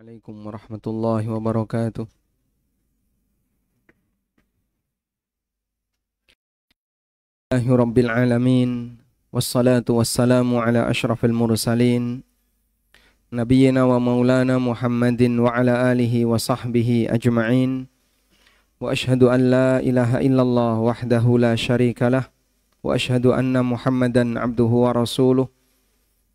Assalamualaikum warahmatullahi wabarakatuh. Rabbil alamin. Wassalatu wassalamu ala ashrafil mursalin. Nabiyyina wa maulana Muhammadin wa ala alihi wa sahbihi ajma'in. Wa ashhadu an la ilaha illallah wahdahu la syarika lah. Wa ashhadu anna Muhammadan abduhu wa rasuluh.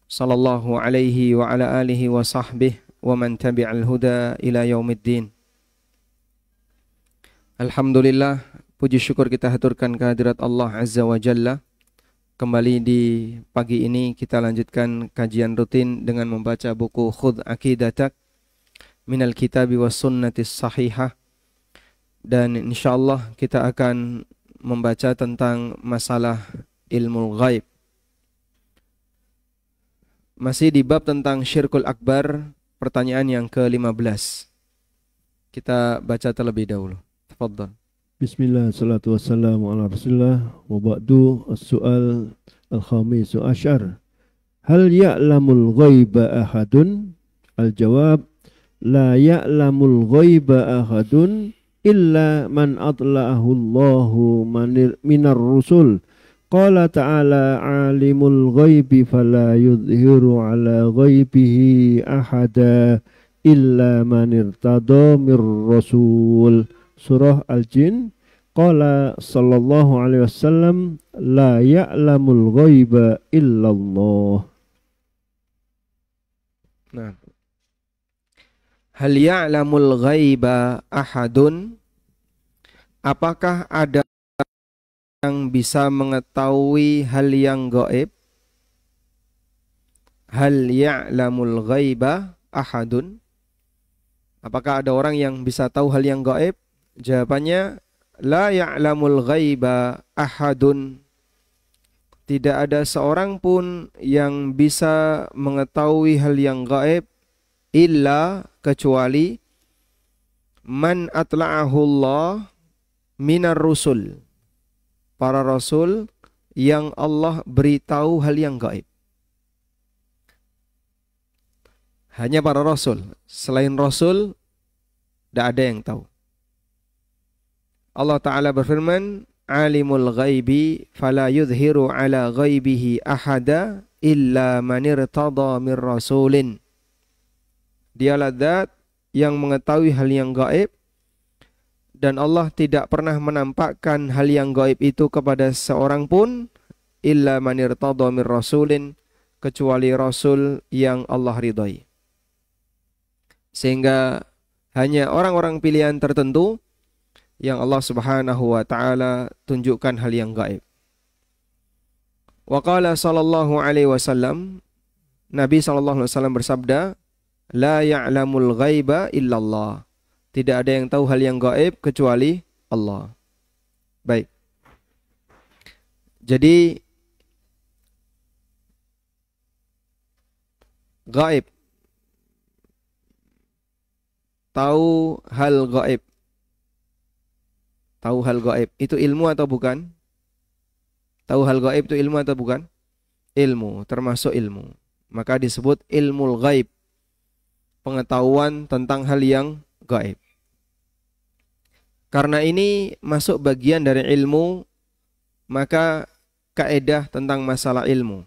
Sallallahu alaihi wa ala alihi wa sahbihi wa man tabi'al huda ila yaumiddin. Alhamdulillah, puji syukur kita haturkan kehadirat Allah Azza wa Jalla. Kembali di pagi ini kita lanjutkan kajian rutin dengan membaca buku Khudh Aqidatak Minal Kitabi was Sunnatis Sahihah. Dan insyaallah kita akan membaca tentang masalah ilmu ghaib. Masih di bab tentang syirkul akbar, pertanyaan yang ke-15. Kita baca terlebih dahulu. Tafadhal. Bismillah, salatu wassalamu ala rasulillah. Wa ba'du, as-su'al al-khamisu asyar. Hal ya'lamul ghaiba ahadun? Al-jawab, la ya'lamul ghaiba ahadun illa man atla'ahu Allahu minar rusul. Qala ta'ala alimul ghaibi fala yudhiru ala ghaibihi ahada illa man irtada mir rasul. Surah Al-Jin. Qala sallallahu alaihi wasallam la ya'lamul ghaiba illallah. Nah. Hal ya'lamul ghaiba ahadun? Apakah ada yang bisa mengetahui hal yang gaib? Hal ya'lamul ghaiba ahadun? Apakah ada orang yang bisa tahu hal yang gaib? Jawabannya, la ya'lamul ghaiba ahadun. Tidak ada seorang pun yang bisa mengetahui hal yang gaib illa, kecuali man atla'ahu Allah minar rusul, para rasul yang Allah beritahu hal yang gaib. Hanya para rasul. Selain rasul, tidak ada yang tahu. Allah Ta'ala berfirman, alimul ghaibi fala yudhiru ala ghaibihi ahada illa man irtada mir rasulin. Dialah zat yang mengetahui hal yang gaib, dan Allah tidak pernah menampakkan hal yang gaib itu kepada seorang pun illa man irtada mir rasulin, kecuali rasul yang Allah ridhai. Sehingga hanya orang-orang pilihan tertentu yang Allah Subhanahu wa taala tunjukkan hal yang gaib. Wa qala sallallahu alaihi wasallam, Nabi sallallahu alaihi wasallam bersabda, la ya'lamul ghaiba illallah. Tidak ada yang tahu hal yang gaib kecuali Allah. Baik. Jadi gaib, tahu hal gaib. Tahu hal gaib itu ilmu atau bukan? Tahu hal gaib itu ilmu atau bukan? Ilmu, termasuk ilmu. Maka disebut ilmul ghaib. Pengetahuan tentang hal yang gaib. Karena ini masuk bagian dari ilmu, maka kaidah tentang masalah ilmu.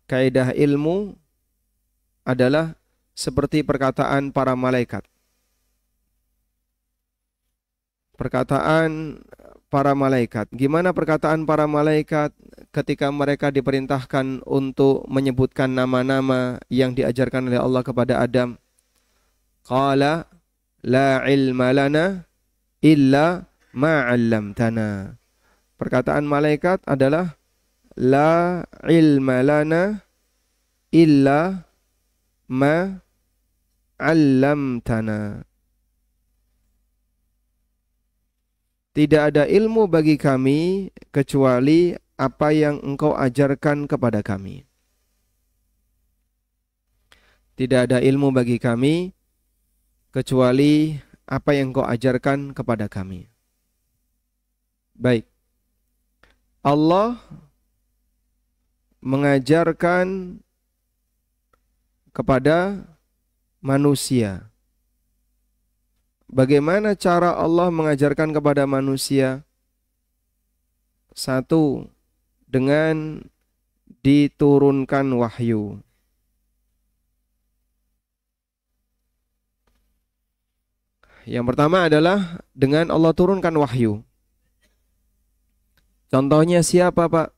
Kaidah ilmu adalah seperti perkataan para malaikat. Perkataan para malaikat. Gimana perkataan para malaikat ketika mereka diperintahkan untuk menyebutkan nama-nama yang diajarkan oleh Allah kepada Adam? Qala la ilma lana illa ma 'allamtana. Perkataan malaikat adalah la ilma lana illa ma 'allamtana. Tidak ada ilmu bagi kami kecuali apa yang engkau ajarkan kepada kami. Tidak ada ilmu bagi kami kecuali apa yang engkau ajarkan kepada kami. Baik. Allah mengajarkan kepada manusia. Bagaimana cara Allah mengajarkan kepada manusia? Satu, dengan diturunkan wahyu. Yang pertama adalah dengan Allah turunkan wahyu. Contohnya siapa, Pak?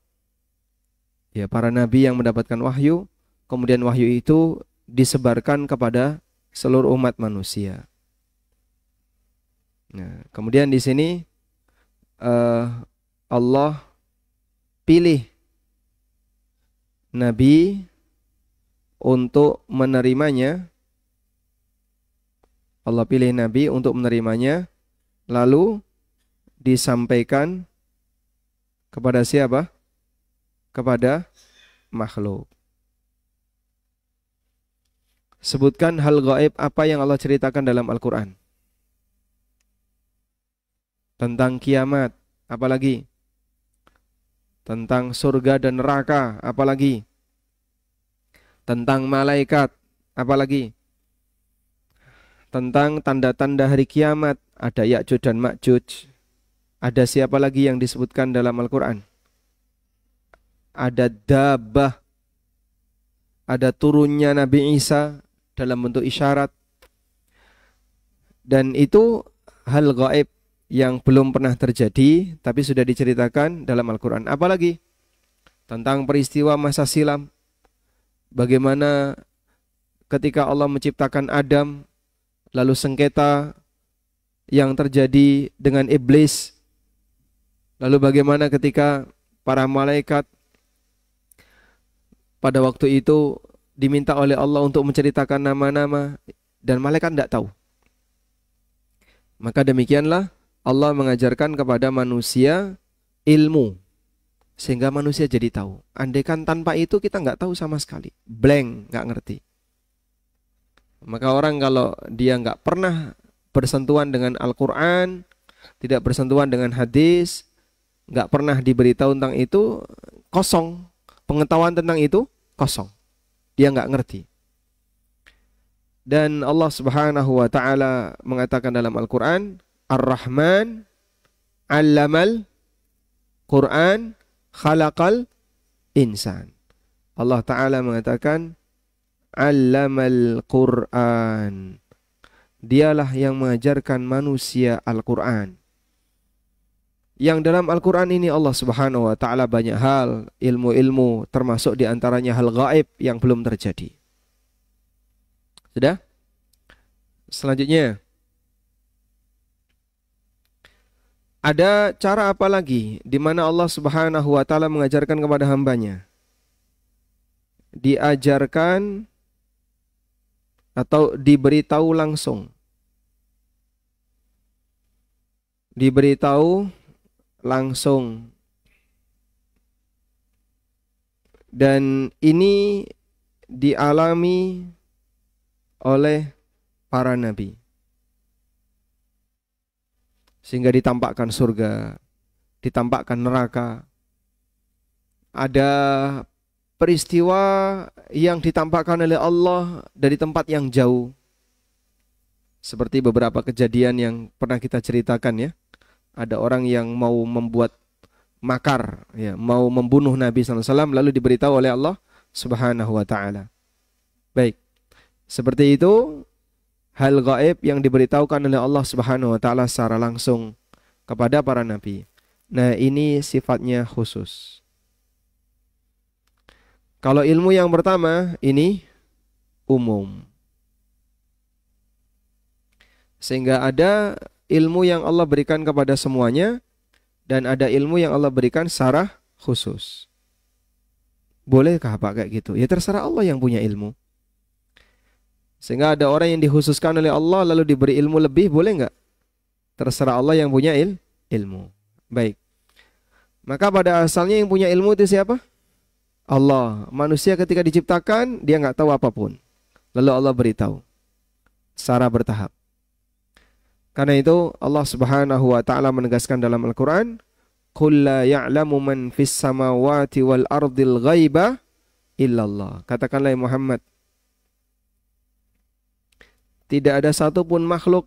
Ya, para nabi yang mendapatkan wahyu, kemudian wahyu itu disebarkan kepada seluruh umat manusia. Nah, kemudian di sini Allah pilih nabi untuk menerimanya. Allah pilih nabi untuk menerimanya, lalu disampaikan kepada siapa? Kepada makhluk. Sebutkan hal gaib apa yang Allah ceritakan dalam Al-Quran. Tentang kiamat, apalagi? Tentang surga dan neraka, apalagi? Tentang malaikat, apalagi? Tentang tanda-tanda hari kiamat, ada Ya'juj dan Ma'juj. Ada siapa lagi yang disebutkan dalam Al-Quran? Ada Dabbah, ada turunnya Nabi Isa dalam bentuk isyarat. Dan itu hal gaib yang belum pernah terjadi, tapi sudah diceritakan dalam Al-Quran. Apalagi tentang peristiwa masa silam, bagaimana ketika Allah menciptakan Adam, lalu sengketa yang terjadi dengan iblis, lalu bagaimana ketika para malaikat pada waktu itu diminta oleh Allah untuk menceritakan nama-nama, dan malaikat tidak tahu. Maka demikianlah Allah mengajarkan kepada manusia ilmu, sehingga manusia jadi tahu. Andaikan tanpa itu kita nggak tahu sama sekali, blank, nggak ngerti. Maka orang kalau dia nggak pernah bersentuhan dengan Al-Quran, tidak bersentuhan dengan hadis, nggak pernah diberitahu tentang itu, kosong. Pengetahuan tentang itu kosong, dia nggak ngerti. Dan Allah Subhanahu wa Ta'ala mengatakan dalam Al-Quran, Ar-Rahman 'allamal Quran khalaqal insan. Allah Ta'ala mengatakan 'allamal Quran. Dialah yang mengajarkan manusia Al-Quran. Yang dalam Al-Quran ini Allah Subhanahu wa Ta'ala banyak hal, ilmu-ilmu, termasuk diantaranya hal gaib yang belum terjadi. Sudah? Selanjutnya, ada cara apa lagi di mana Allah Subhanahu wa Ta'ala mengajarkan kepada hambanya? Diajarkan atau diberitahu langsung. Diberitahu langsung. Dan ini dialami oleh para nabi, sehingga ditampakkan surga, ditampakkan neraka. Ada peristiwa yang ditampakkan oleh Allah dari tempat yang jauh, seperti beberapa kejadian yang pernah kita ceritakan ya. Ada orang yang mau membuat makar, ya, mau membunuh Nabi SAW, lalu diberitahu oleh Allah Subhanahu wa Ta'ala. Baik, seperti itu hal gaib yang diberitahukan oleh Allah Subhanahu wa Ta'ala secara langsung kepada para nabi. Nah, ini sifatnya khusus. Kalau ilmu yang pertama ini umum, sehingga ada ilmu yang Allah berikan kepada semuanya, dan ada ilmu yang Allah berikan secara khusus. Bolehkah Pak kayak gitu? Ya terserah Allah yang punya ilmu. Sehingga ada orang yang dikhususkan oleh Allah lalu diberi ilmu lebih, boleh nggak? Terserah Allah yang punya ilmu. Baik. Maka pada asalnya yang punya ilmu itu siapa? Allah. Manusia ketika diciptakan dia nggak tahu apapun. Lalu Allah beritahu secara bertahap. Karena itu Allah Subhanahu wa Ta'ala menegaskan dalam Al-Quran, Qul la ya'lamu man fis samawati wal ardil ghaiba illallah. Katakanlah ya Muhammad, tidak ada satupun makhluk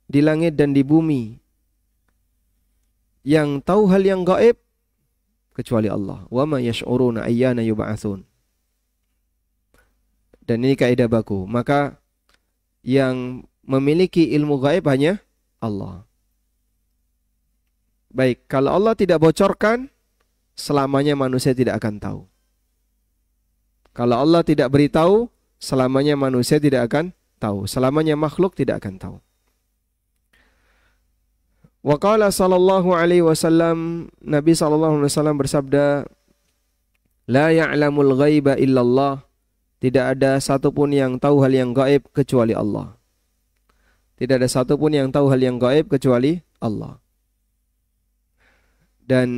di langit dan di bumi yang tahu hal yang gaib kecuali Allah. Wa ma yash'uruna ayyana yub'atsun. Dan ini kaidah baku. Maka yang memiliki ilmu gaib hanya Allah. Baik, kalau Allah tidak bocorkan, selamanya manusia tidak akan tahu. Kalau Allah tidak beritahu, selamanya manusia tidak akan tahu. Selamanya makhluk tidak akan tahu. Wa qala sallallahu alaihi wasallam, Nabi sallallahu alaihi wasallam bersabda, la ya'lamul ghaiba illallah. Tidak ada satupun yang tahu hal yang gaib kecuali Allah. Tidak ada satupun yang tahu hal yang gaib kecuali Allah. Dan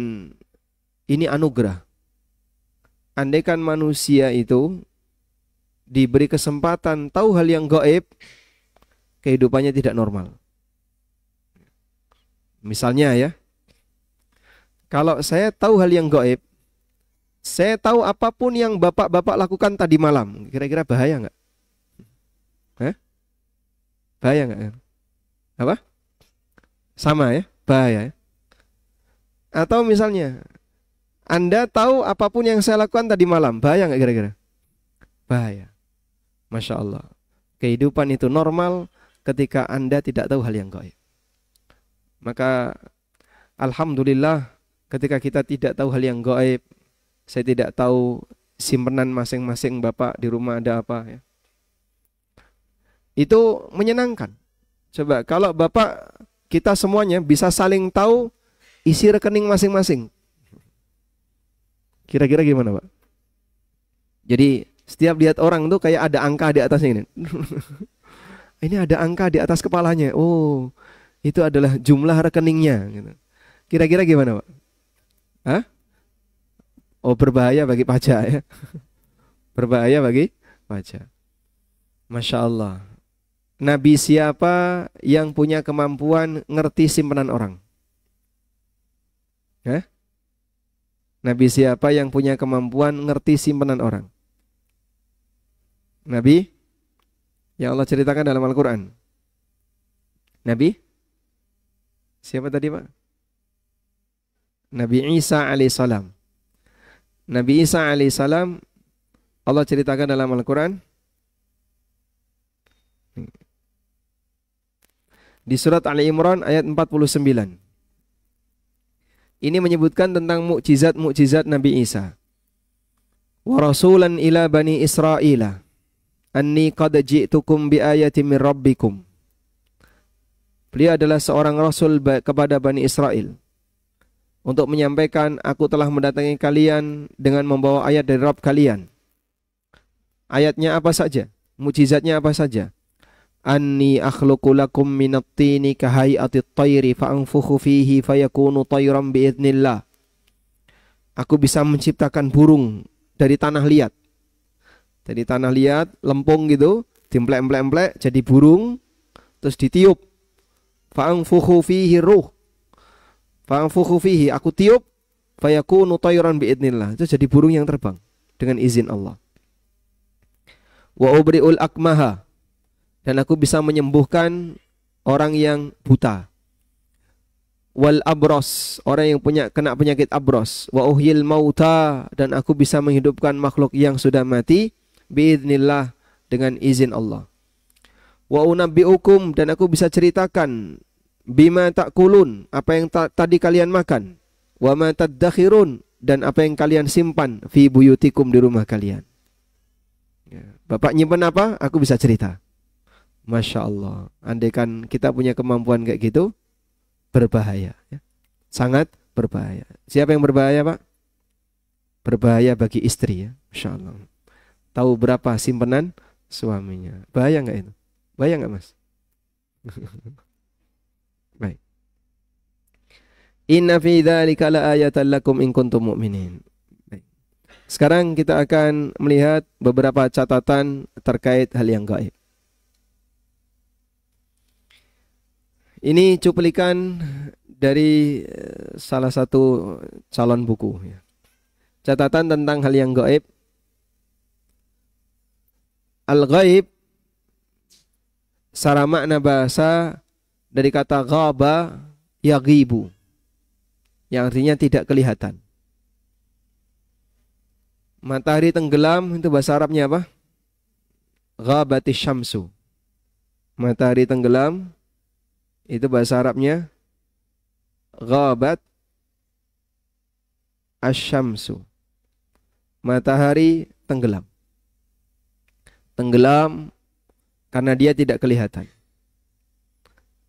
ini anugerah. Andaikan manusia itu diberi kesempatan tahu hal yang gaib, kehidupannya tidak normal. Misalnya ya, kalau saya tahu hal yang gaib, saya tahu apapun yang bapak-bapak lakukan tadi malam, kira-kira bahaya nggak? Bahaya nggak? Apa? Sama ya, bahaya ya. Atau misalnya, Anda tahu apapun yang saya lakukan tadi malam, bahaya nggak kira-kira? Bahaya. Masya Allah. Kehidupan itu normal ketika Anda tidak tahu hal yang gaib. Maka alhamdulillah ketika kita tidak tahu hal yang gaib, saya tidak tahu simpanan masing-masing bapak di rumah ada apa ya. Itu menyenangkan. Coba kalau bapak kita semuanya bisa saling tahu isi rekening masing-masing. Kira-kira gimana, Pak? Jadi setiap lihat orang tuh kayak ada angka di atasnya ini. Ini ada angka di atas kepalanya. Oh, itu adalah jumlah rekeningnya gitu. Kira-kira gimana, Pak? Hah? Oh, berbahaya bagi pajak ya. Berbahaya bagi pajak. Masya Allah. Nabi siapa yang punya kemampuan ngerti simpanan orang? Nabi siapa yang punya kemampuan ngerti simpanan orang? Nabi yang Allah ceritakan dalam Al-Quran. Nabi? Siapa tadi, Pak? Nabi Isa alaihissalam. Nabi Isa alaihissalam Allah ceritakan dalam Al-Quran di surat Ali Imran ayat 49. Ini menyebutkan tentang mukjizat-mukjizat Nabi Isa. Wa rasulan ila bani Israila anni qad ji'tukum bi ayatin min rabbikum. Beliau adalah seorang rasul kepada Bani Israel untuk menyampaikan, aku telah mendatangi kalian dengan membawa ayat dari Rabb kalian. Ayatnya apa saja? Mukjizatnya apa saja? Anni akhluqu lakum minat tini kahay'atit tayri fa'anfukhu fihi fayakunu tayran bi'idnillah. Aku bisa menciptakan burung dari tanah liat. Dari tanah liat, lempung gitu, dimplek-emplek jadi burung, terus ditiup. Fa'anfukhu fihi ruh. Fa'anfukhu fihi, aku tiup, fayakunu tayran bi'idnillah. Itu jadi burung yang terbang dengan izin Allah. Wa ubri'ul akmaha, dan aku bisa menyembuhkan orang yang buta. Wal abros, orang yang kena penyakit abros. Wa uhyil mauta, dan aku bisa menghidupkan makhluk yang sudah mati bi'idnillah, dengan izin Allah. Wa unabbi'ukum, dan aku bisa ceritakan bima ta'kulun, apa yang tadi kalian makan. Wa ma tadakhirun, dan apa yang kalian simpan fi buyutikum, di rumah kalian. Ya. Bapak nyimpan apa? Aku bisa cerita. Masya Allah. Andaikan kita punya kemampuan kayak gitu, berbahaya ya. Sangat berbahaya. Siapa yang berbahaya, Pak? Berbahaya bagi istri ya. Masya Allah. Tahu berapa simpanan suaminya. Bahaya nggak itu? Bahaya nggak, Mas? Baik. Inna fi dzalika laayatan lakum in kuntum mu'minin. Baik. Sekarang kita akan melihat beberapa catatan terkait hal yang gaib. Ini cuplikan dari salah satu calon buku ya. Catatan tentang hal yang gaib. Al-ghaib secara makna bahasa dari kata ghaba yaghibu, yang artinya tidak kelihatan. Matahari tenggelam itu bahasa Arabnya apa? Ghabatis syamsu. Matahari tenggelam itu bahasa Arabnya ghabat asyamsu. Matahari tenggelam. Tenggelam karena dia tidak kelihatan.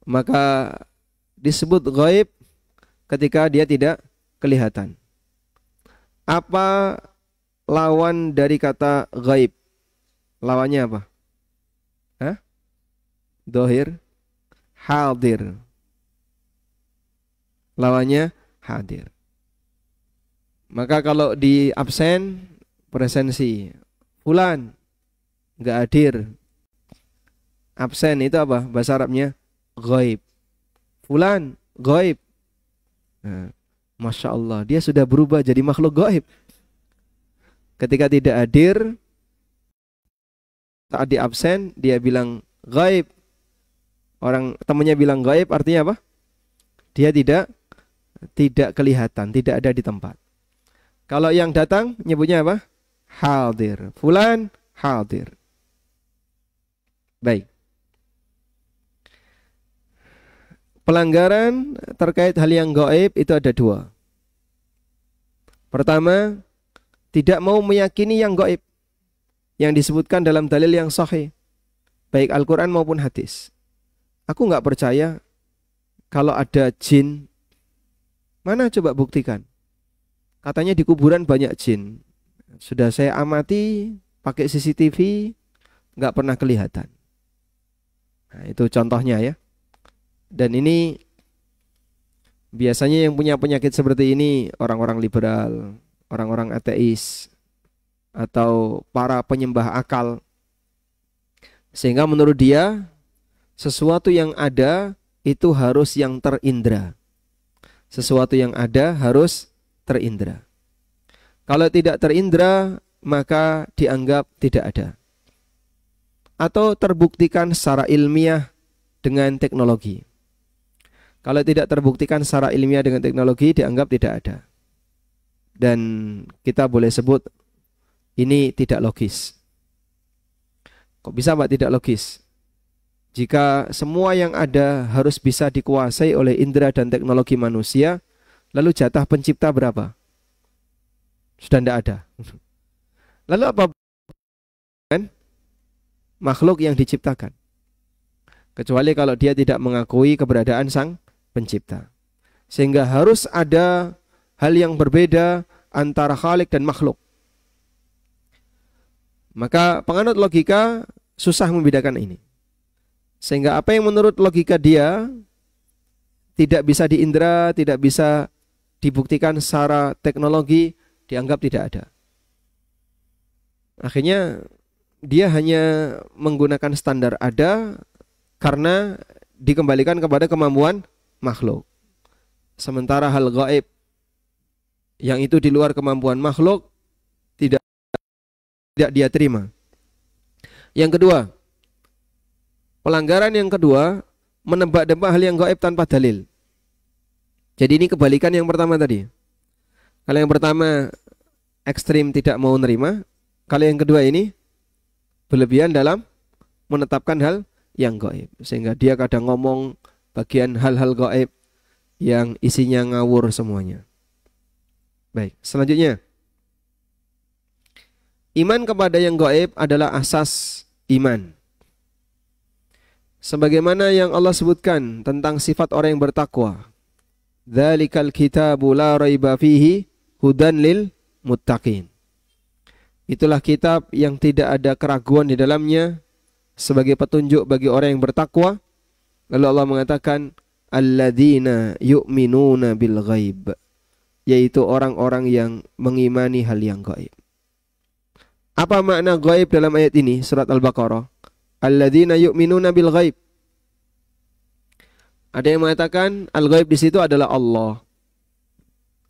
Maka disebut ghaib ketika dia tidak kelihatan. Apa lawan dari kata ghaib? Lawannya apa? Hah? Dohir, hadir. Lawannya hadir. Maka kalau di absen, presensi. Fulan nggak hadir. Absen itu apa? Bahasa Arabnya ghaib. Fulan ghaib. Nah, Masya Allah, dia sudah berubah jadi makhluk ghaib. Ketika tidak hadir, saat di absen, dia bilang ghaib. Orang temannya bilang ghaib, artinya apa? Dia tidak kelihatan, tidak ada di tempat. Kalau yang datang nyebutnya apa? Hadir. Fulan hadir. Baik. Pelanggaran terkait hal yang gaib itu ada dua. Pertama, tidak mau meyakini yang gaib yang disebutkan dalam dalil yang sahih, baik Al-Quran maupun hadis. Aku nggak percaya kalau ada jin. Mana coba buktikan? Katanya di kuburan banyak jin. Sudah saya amati pakai CCTV, nggak pernah kelihatan. Nah, itu contohnya ya. Dan ini biasanya yang punya penyakit seperti ini orang-orang liberal, orang-orang ateis, atau para penyembah akal. Sehingga menurut dia sesuatu yang ada itu harus yang terindra. Sesuatu yang ada harus terindra. Kalau tidak terindra, maka dianggap tidak ada. Atau terbuktikan secara ilmiah dengan teknologi. Kalau tidak terbuktikan secara ilmiah dengan teknologi, dianggap tidak ada. Dan kita boleh sebut ini tidak logis. Kok bisa Pak tidak logis? Jika semua yang ada harus bisa dikuasai oleh indera dan teknologi manusia, lalu jatah pencipta berapa? Sudah tidak ada. Lalu apa dengan makhluk yang diciptakan? Kecuali kalau dia tidak mengakui keberadaan sang pencipta. Sehingga harus ada hal yang berbeda antara khalik dan makhluk. Maka penganut logika susah membedakan ini. Sehingga apa yang menurut logika dia tidak bisa diindra, tidak bisa dibuktikan secara teknologi, dianggap tidak ada. Akhirnya dia hanya menggunakan standar ada karena dikembalikan kepada kemampuan makhluk. Sementara hal gaib yang itu di luar kemampuan makhluk tidak dia terima. Yang kedua, pelanggaran yang kedua, menebak-nebak hal yang gaib tanpa dalil. Jadi ini kebalikan yang pertama tadi. Kalau yang pertama ekstrim tidak mau nerima, kalau yang kedua ini berlebihan dalam menetapkan hal yang gaib. Sehingga dia kadang ngomong bagian hal-hal gaib yang isinya ngawur semuanya. Baik, selanjutnya. Iman kepada yang gaib adalah asas iman. Sebagaimana yang Allah sebutkan tentang sifat orang yang bertakwa. Dzalikal kitabu la raiba fihi hudan lil muttaqin. Itulah kitab yang tidak ada keraguan di dalamnya sebagai petunjuk bagi orang yang bertakwa. Lalu Allah mengatakan alladzina yu'minuna bil ghaib, yaitu orang-orang yang mengimani hal yang gaib. Apa makna gaib dalam ayat ini surat Al-Baqarah? Alladzina yu'minuna bil ghaib. Ada yang mengatakan al-ghaib di situ adalah Allah.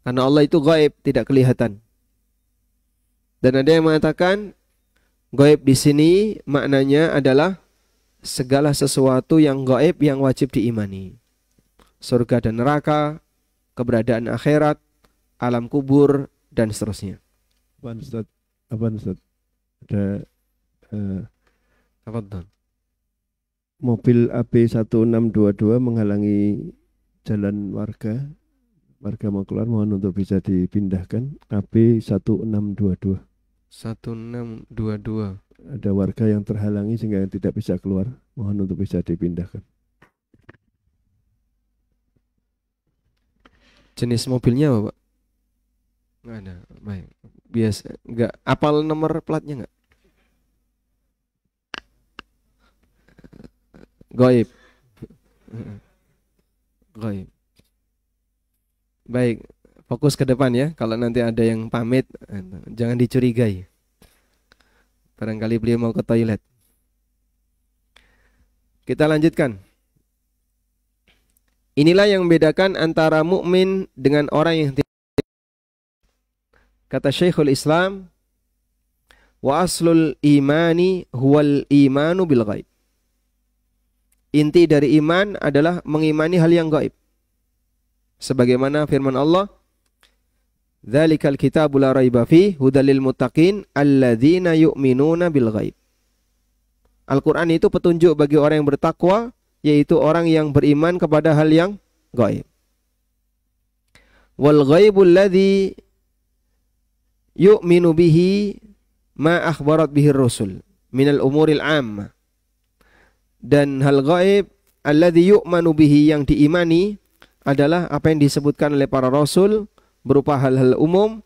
Karena Allah itu gaib, tidak kelihatan. Dan ada yang mengatakan gaib di sini maknanya adalah segala sesuatu yang gaib yang wajib diimani. Surga dan neraka, keberadaan akhirat, alam kubur, dan seterusnya. Apaan Ustaz? Apaan Ustaz? Ada Apa tuh? mobil AB1622 menghalangi jalan warga. Warga mau keluar, mohon untuk bisa dipindahkan. AB1622. 1622. Ada warga yang terhalangi sehingga tidak bisa keluar. Mohon untuk bisa dipindahkan. Jenis mobilnya apa, Pak? Nggak ada. Baik. Biasa. Nggak. Apal nomor platnya nggak? Gaib. Gaib. Baik. Fokus ke depan ya. Kalau nanti ada yang pamit, jangan dicurigai. Barangkali beliau mau ke toilet. Kita lanjutkan. Inilah yang membedakan antara mukmin dengan orang yang tidak. Kata Syekhul Islam, wa aslul imani huwal imanu bil ghaib. Inti dari iman adalah mengimani hal yang gaib. Sebagaimana firman Allah, dzalikal kitabu la raiba fihi hudal lil muttaqin alladzina yu'minuna bil ghaib. Al-Qur'an itu petunjuk bagi orang yang bertakwa, yaitu orang yang beriman kepada hal yang gaib. Wal ghaibul ladzi yu'minu bihi ma akhbarat bihi ar-rusul minal umuril ammah. Dan hal gaib alladzi yu'manu bihi yang diimani adalah apa yang disebutkan oleh para rasul berupa hal-hal umum.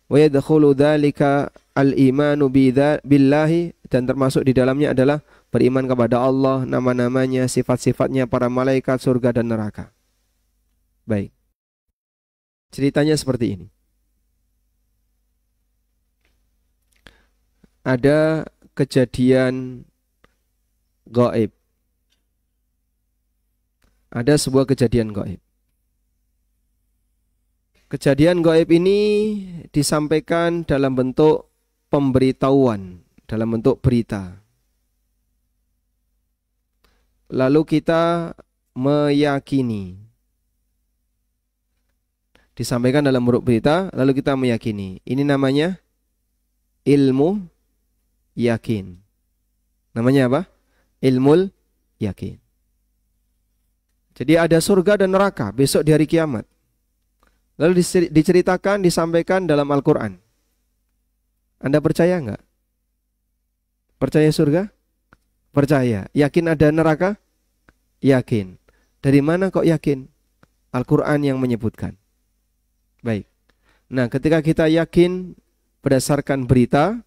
Wa yadkhulu dzalika al-imanu billahi, dan termasuk di dalamnya adalah beriman kepada Allah, nama-namanya, sifat-sifatnya, para malaikat, surga dan neraka. Baik. Ceritanya seperti ini. Ada kejadian gaib. Ada sebuah kejadian gaib. Kejadian gaib ini disampaikan dalam bentuk pemberitahuan, dalam bentuk berita. Lalu kita meyakini. Disampaikan dalam bentuk berita, lalu kita meyakini. Ini namanya ilmu yakin. Namanya apa? Ilmul yakin. Jadi ada surga dan neraka besok di hari kiamat. Lalu diceritakan, disampaikan dalam Al-Quran. Anda percaya enggak? Percaya surga? Percaya. Yakin ada neraka? Yakin. Dari mana kok yakin? Al-Quran yang menyebutkan. Baik. Nah, ketika kita yakin berdasarkan berita,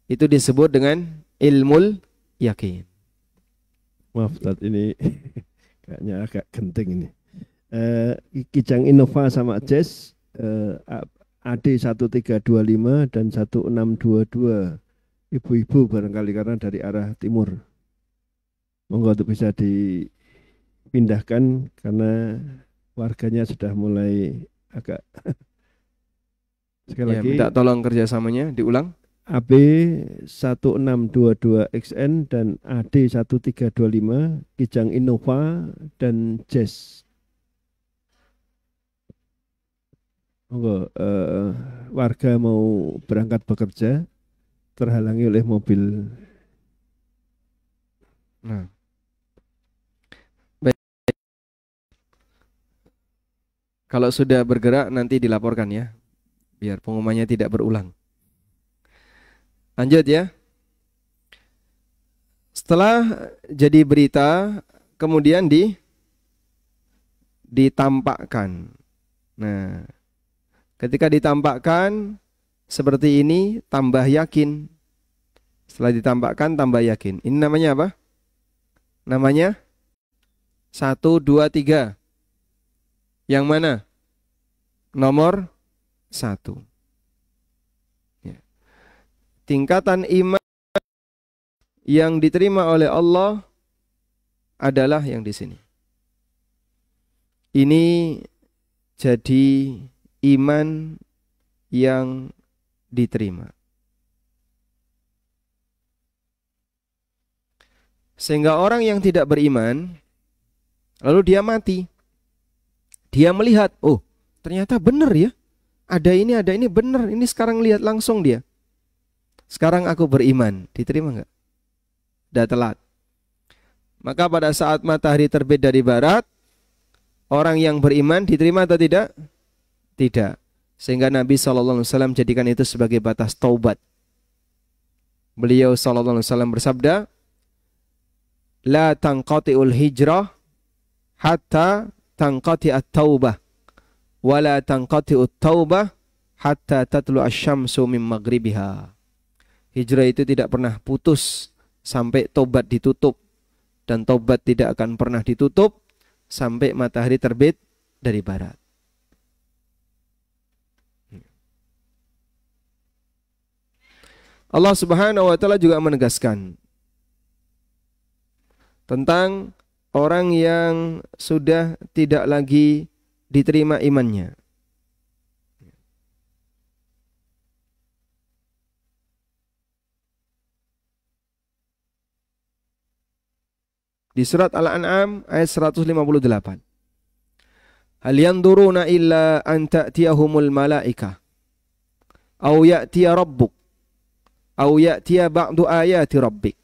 itu disebut dengan ilmul yakin. Maaf, Ustaz, ini kayaknya agak genting ini. Kijang Innova sama Jazz AD1325 dan 1622. Ibu-ibu barangkali karena dari arah timur. Monggo untuk bisa dipindahkan karena warganya sudah mulai agak. Sekali lagi minta tolong kerjasamanya diulang. AB 1622XN dan AD 1325 Kijang Innova dan Jazz. Monggo, warga mau berangkat bekerja terhalangi oleh mobil. Nah, baik. Kalau sudah bergerak nanti dilaporkan ya, biar pengumumannya tidak berulang. Lanjut ya. Setelah jadi berita, kemudian ditampakkan. Nah, ketika ditampakkan seperti ini, tambah yakin. Setelah ditampakkan, tambah yakin. Ini namanya apa? Namanya 1, 2, 3. Yang mana? Nomor 1. Tingkatan iman yang diterima oleh Allah adalah yang di sini. Ini jadi iman yang diterima. Sehingga orang yang tidak beriman, lalu dia mati, dia melihat, oh ternyata benar ya, ada ini benar, ini sekarang lihat langsung dia. Sekarang aku beriman, diterima enggak? Sudah telat. Maka pada saat matahari terbit dari barat, orang yang beriman diterima atau tidak? Tidak. Sehingga Nabi SAW jadikan itu sebagai batas taubat. Beliau SAW bersabda, la tanqati'ul hijrah hatta tanqati'at taubah, wa la tanqati'ut taubah hatta tatlu'asy syamsu min maghribiha. Hijrah itu tidak pernah putus sampai tobat ditutup, dan tobat tidak akan pernah ditutup sampai matahari terbit dari barat. Allah Subhanahu wa taala juga menegaskan tentang orang yang sudah tidak lagi diterima imannya. Di surat Al-An'am ayat 158. Hal yanzuruna illa an ta'tiyahumul malaikah aw ya'tiya rabbuk aw ya'tiya ba'du ayati rabbik.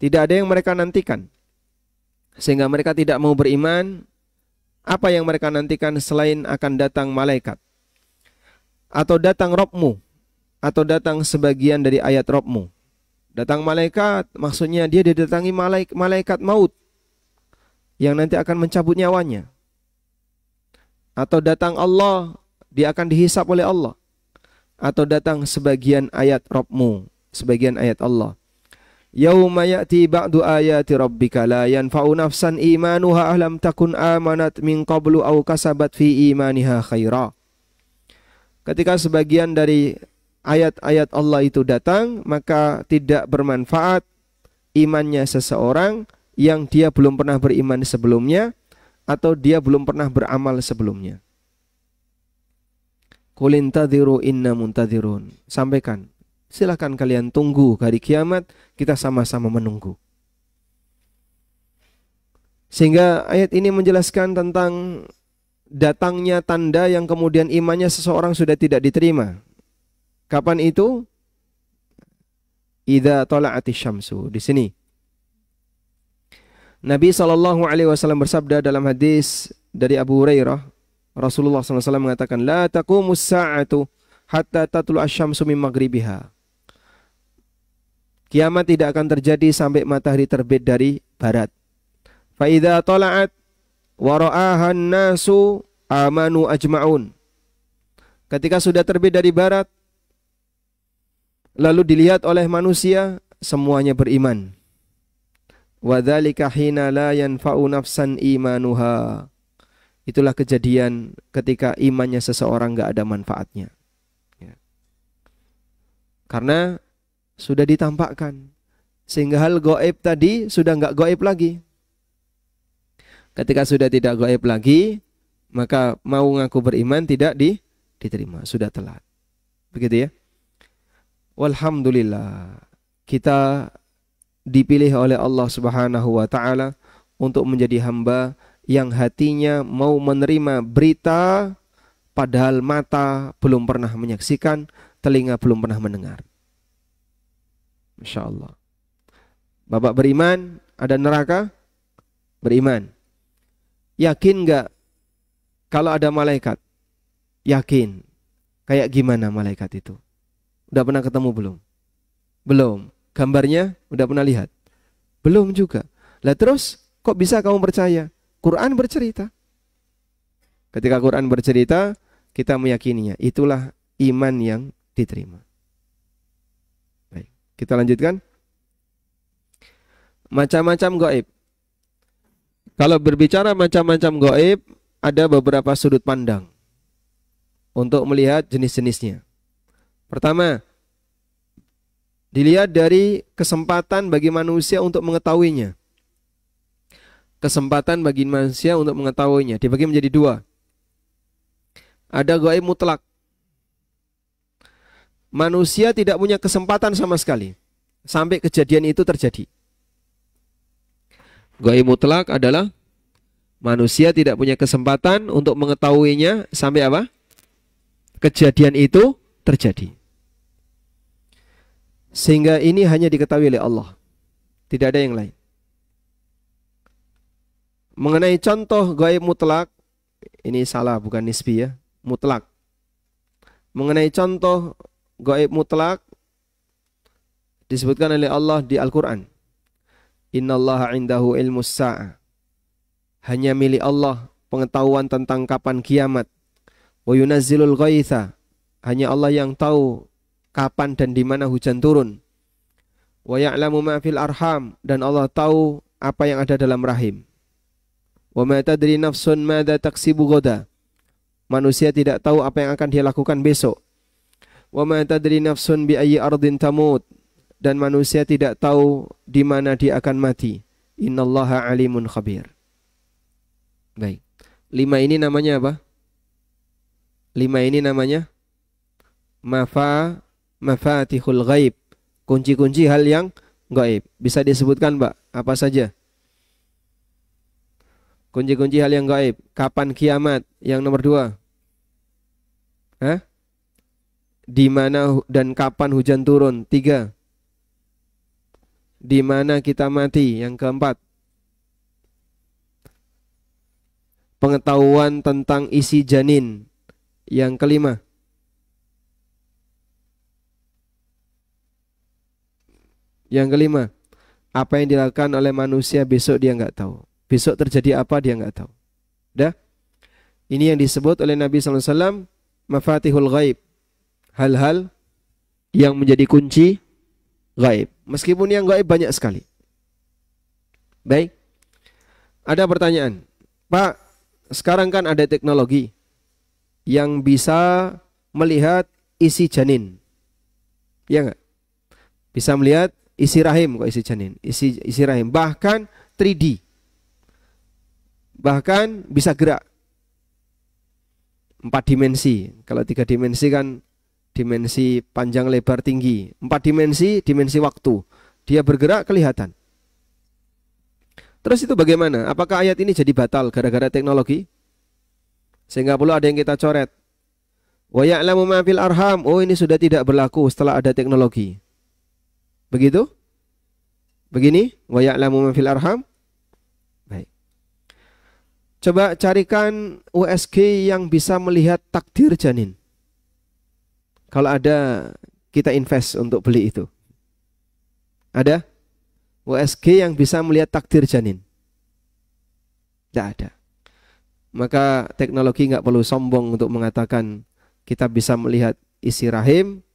Tidak ada yang mereka nantikan sehingga mereka tidak mau beriman. Apa yang mereka nantikan selain akan datang malaikat, atau datang Rabbmu, atau datang sebagian dari ayat Rabbmu. Datang malaikat maksudnya dia didatangi malaikat maut yang nanti akan mencabut nyawanya. Atau datang Allah, dia akan dihisap oleh Allah. Atau datang sebagian ayat Rabbmu, sebagian ayat Allah. Yauma ya'ti ba'du ayati rabbika la yanfa'u nafsan imanuha alam takun amanat min qablu aw kasabat fi imaniha khaira. Ketika sebagian dari ayat-ayat Allah itu datang, maka tidak bermanfaat imannya seseorang yang dia belum pernah beriman sebelumnya atau dia belum pernah beramal sebelumnya. Qul intadhiru inna muntadhirun. Sampaikan, silakan kalian tunggu hari kiamat, kita sama-sama menunggu. Sehingga ayat ini menjelaskan tentang datangnya tanda yang kemudian imannya seseorang sudah tidak diterima. Kapan itu? Idza tala'atis syamsu. Di sini Nabi SAW bersabda dalam hadis dari Abu Hurairah, Rasulullah SAW mengatakan, la taqumus sa'atu hatta tatlu'asy syamsu min maghribiha. Kiamat tidak akan terjadi sampai matahari terbit dari barat. Fa idza tala'at wa ra'aha an-nasu amanu ajma'un. Ketika sudah terbit dari barat, lalu dilihat oleh manusia, semuanya beriman. Wa dzalika hina la yanfa'u nafsan imanuha. Itulah kejadian ketika imannya seseorang enggak ada manfaatnya. Ya. Karena sudah ditampakkan, sehingga hal gaib tadi sudah enggak gaib lagi. Ketika sudah tidak gaib lagi, maka mau ngaku beriman tidak diterima, sudah telat. Begitu ya. Walhamdulillah, kita dipilih oleh Allah Subhanahu wa taala untuk menjadi hamba yang hatinya mau menerima berita padahal mata belum pernah menyaksikan, telinga belum pernah mendengar. Masya Allah. Bapak beriman, ada neraka? Beriman. Yakin enggak kalau ada malaikat? Yakin. Kayak gimana malaikat itu? Udah pernah ketemu belum? Belum. Gambarnya udah pernah lihat? Belum juga. Lah terus kok bisa kamu percaya? Quran bercerita. Ketika Quran bercerita, kita meyakininya. Itulah iman yang diterima. Baik, kita lanjutkan. Macam-macam gaib. Kalau berbicara macam-macam gaib, ada beberapa sudut pandang untuk melihat jenis-jenisnya. Pertama, dilihat dari kesempatan bagi manusia untuk mengetahuinya. Kesempatan bagi manusia untuk mengetahuinya dibagi menjadi dua. Ada gaib mutlak. Manusia tidak punya kesempatan sama sekali sampai kejadian itu terjadi. Gaib mutlak adalah manusia tidak punya kesempatan untuk mengetahuinya sampai apa? Kejadian itu terjadi. Sehingga ini hanya diketahui oleh Allah. Tidak ada yang lain. Mengenai contoh gaib mutlak, ini salah bukan nisbi ya, mutlak. Mengenai contoh gaib mutlak disebutkan oleh Allah di Al-Qur'an. Innallaha 'indahu ilmus sa'ah. Hanya milik Allah pengetahuan tentang kapan kiamat. Wa yunazzilul ghaitha. Hanya Allah yang tahu kapan dan di mana hujan turun. Wa ya'lamu ma fil arham, dan Allah tahu apa yang ada dalam rahim. Wa ma tadri nafsun madza taksibu ghadan. Manusia tidak tahu apa yang akan dia lakukan besok. Wa ma tadri nafsun bi ayyi ardin tamut. Dan manusia tidak tahu di mana dia akan mati. Innallaha alimun khabir. Baik. 5 ini namanya apa? 5 ini namanya mafatihul ghaib. Kunci-kunci hal yang gaib. Bisa disebutkan, Mbak, apa saja? Kunci-kunci hal yang gaib. Kapan kiamat? Yang nomor 2. Di mana dan kapan hujan turun? 3. Di mana kita mati? Yang keempat. Pengetahuan tentang isi janin. Yang kelima. Apa yang dilakukan oleh manusia besok dia nggak tahu. Besok terjadi apa dia nggak tahu. Dah? Ini yang disebut oleh Nabi SAW mafatihul ghaib. Hal-hal yang menjadi kunci gaib. Meskipun yang gaib banyak sekali. Baik. Ada pertanyaan. Pak, sekarang kan ada teknologi yang bisa melihat isi janin. Ya enggak? Bisa melihat isi rahim, kok isi janin, isi rahim, bahkan 3D. Bahkan bisa gerak 4 dimensi. Kalau 3 dimensi kan dimensi panjang lebar tinggi. 4 dimensi, dimensi waktu. Dia bergerak kelihatan. Terus itu bagaimana? Apakah ayat ini jadi batal gara-gara teknologi? Sehingga perlu ada yang kita coret. Wa ya'lamu ma fil arham. Oh, ini sudah tidak berlaku setelah ada teknologi. Begitu? Begini? Wa ya'lamu ma fil arham. Baik. Coba carikan USG yang bisa melihat takdir janin. Kalau ada, kita invest untuk beli itu. Ada? USG yang bisa melihat takdir janin? Tidak ada. Maka teknologi nggak perlu sombong untuk mengatakan kita bisa melihat isi rahim.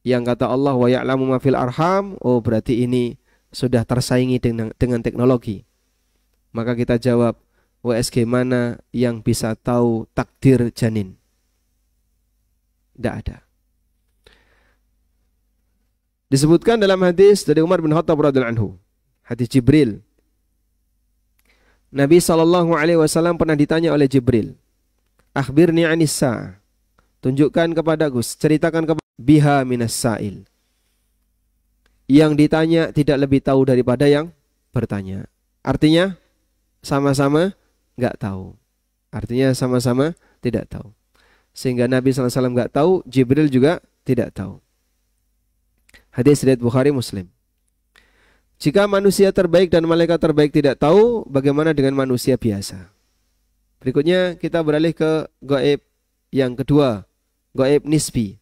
Yang kata Allah wa ya'lamu ma fil arham. Oh, berarti ini sudah tersaingi dengan teknologi. Maka kita jawab, USG mana yang bisa tahu takdir janin? Tidak ada. Disebutkan dalam hadis dari Umar bin Khattab radhiyallahu anhu, hadis Jibril. Nabi SAW pernah ditanya oleh Jibril, akhbirni anis sa'ah, tunjukkan kepadaku, ceritakan kepada biha minas sa'il. Yang ditanya tidak lebih tahu daripada yang bertanya. Artinya sama-sama nggak tahu. Artinya sama-sama tidak tahu. Sehingga Nabi SAW nggak tahu, Jibril juga tidak tahu. Hadis riwayat Bukhari Muslim. Jika manusia terbaik dan malaikat terbaik tidak tahu, bagaimana dengan manusia biasa? Berikutnya kita beralih ke gaib yang kedua, gaib nisbi.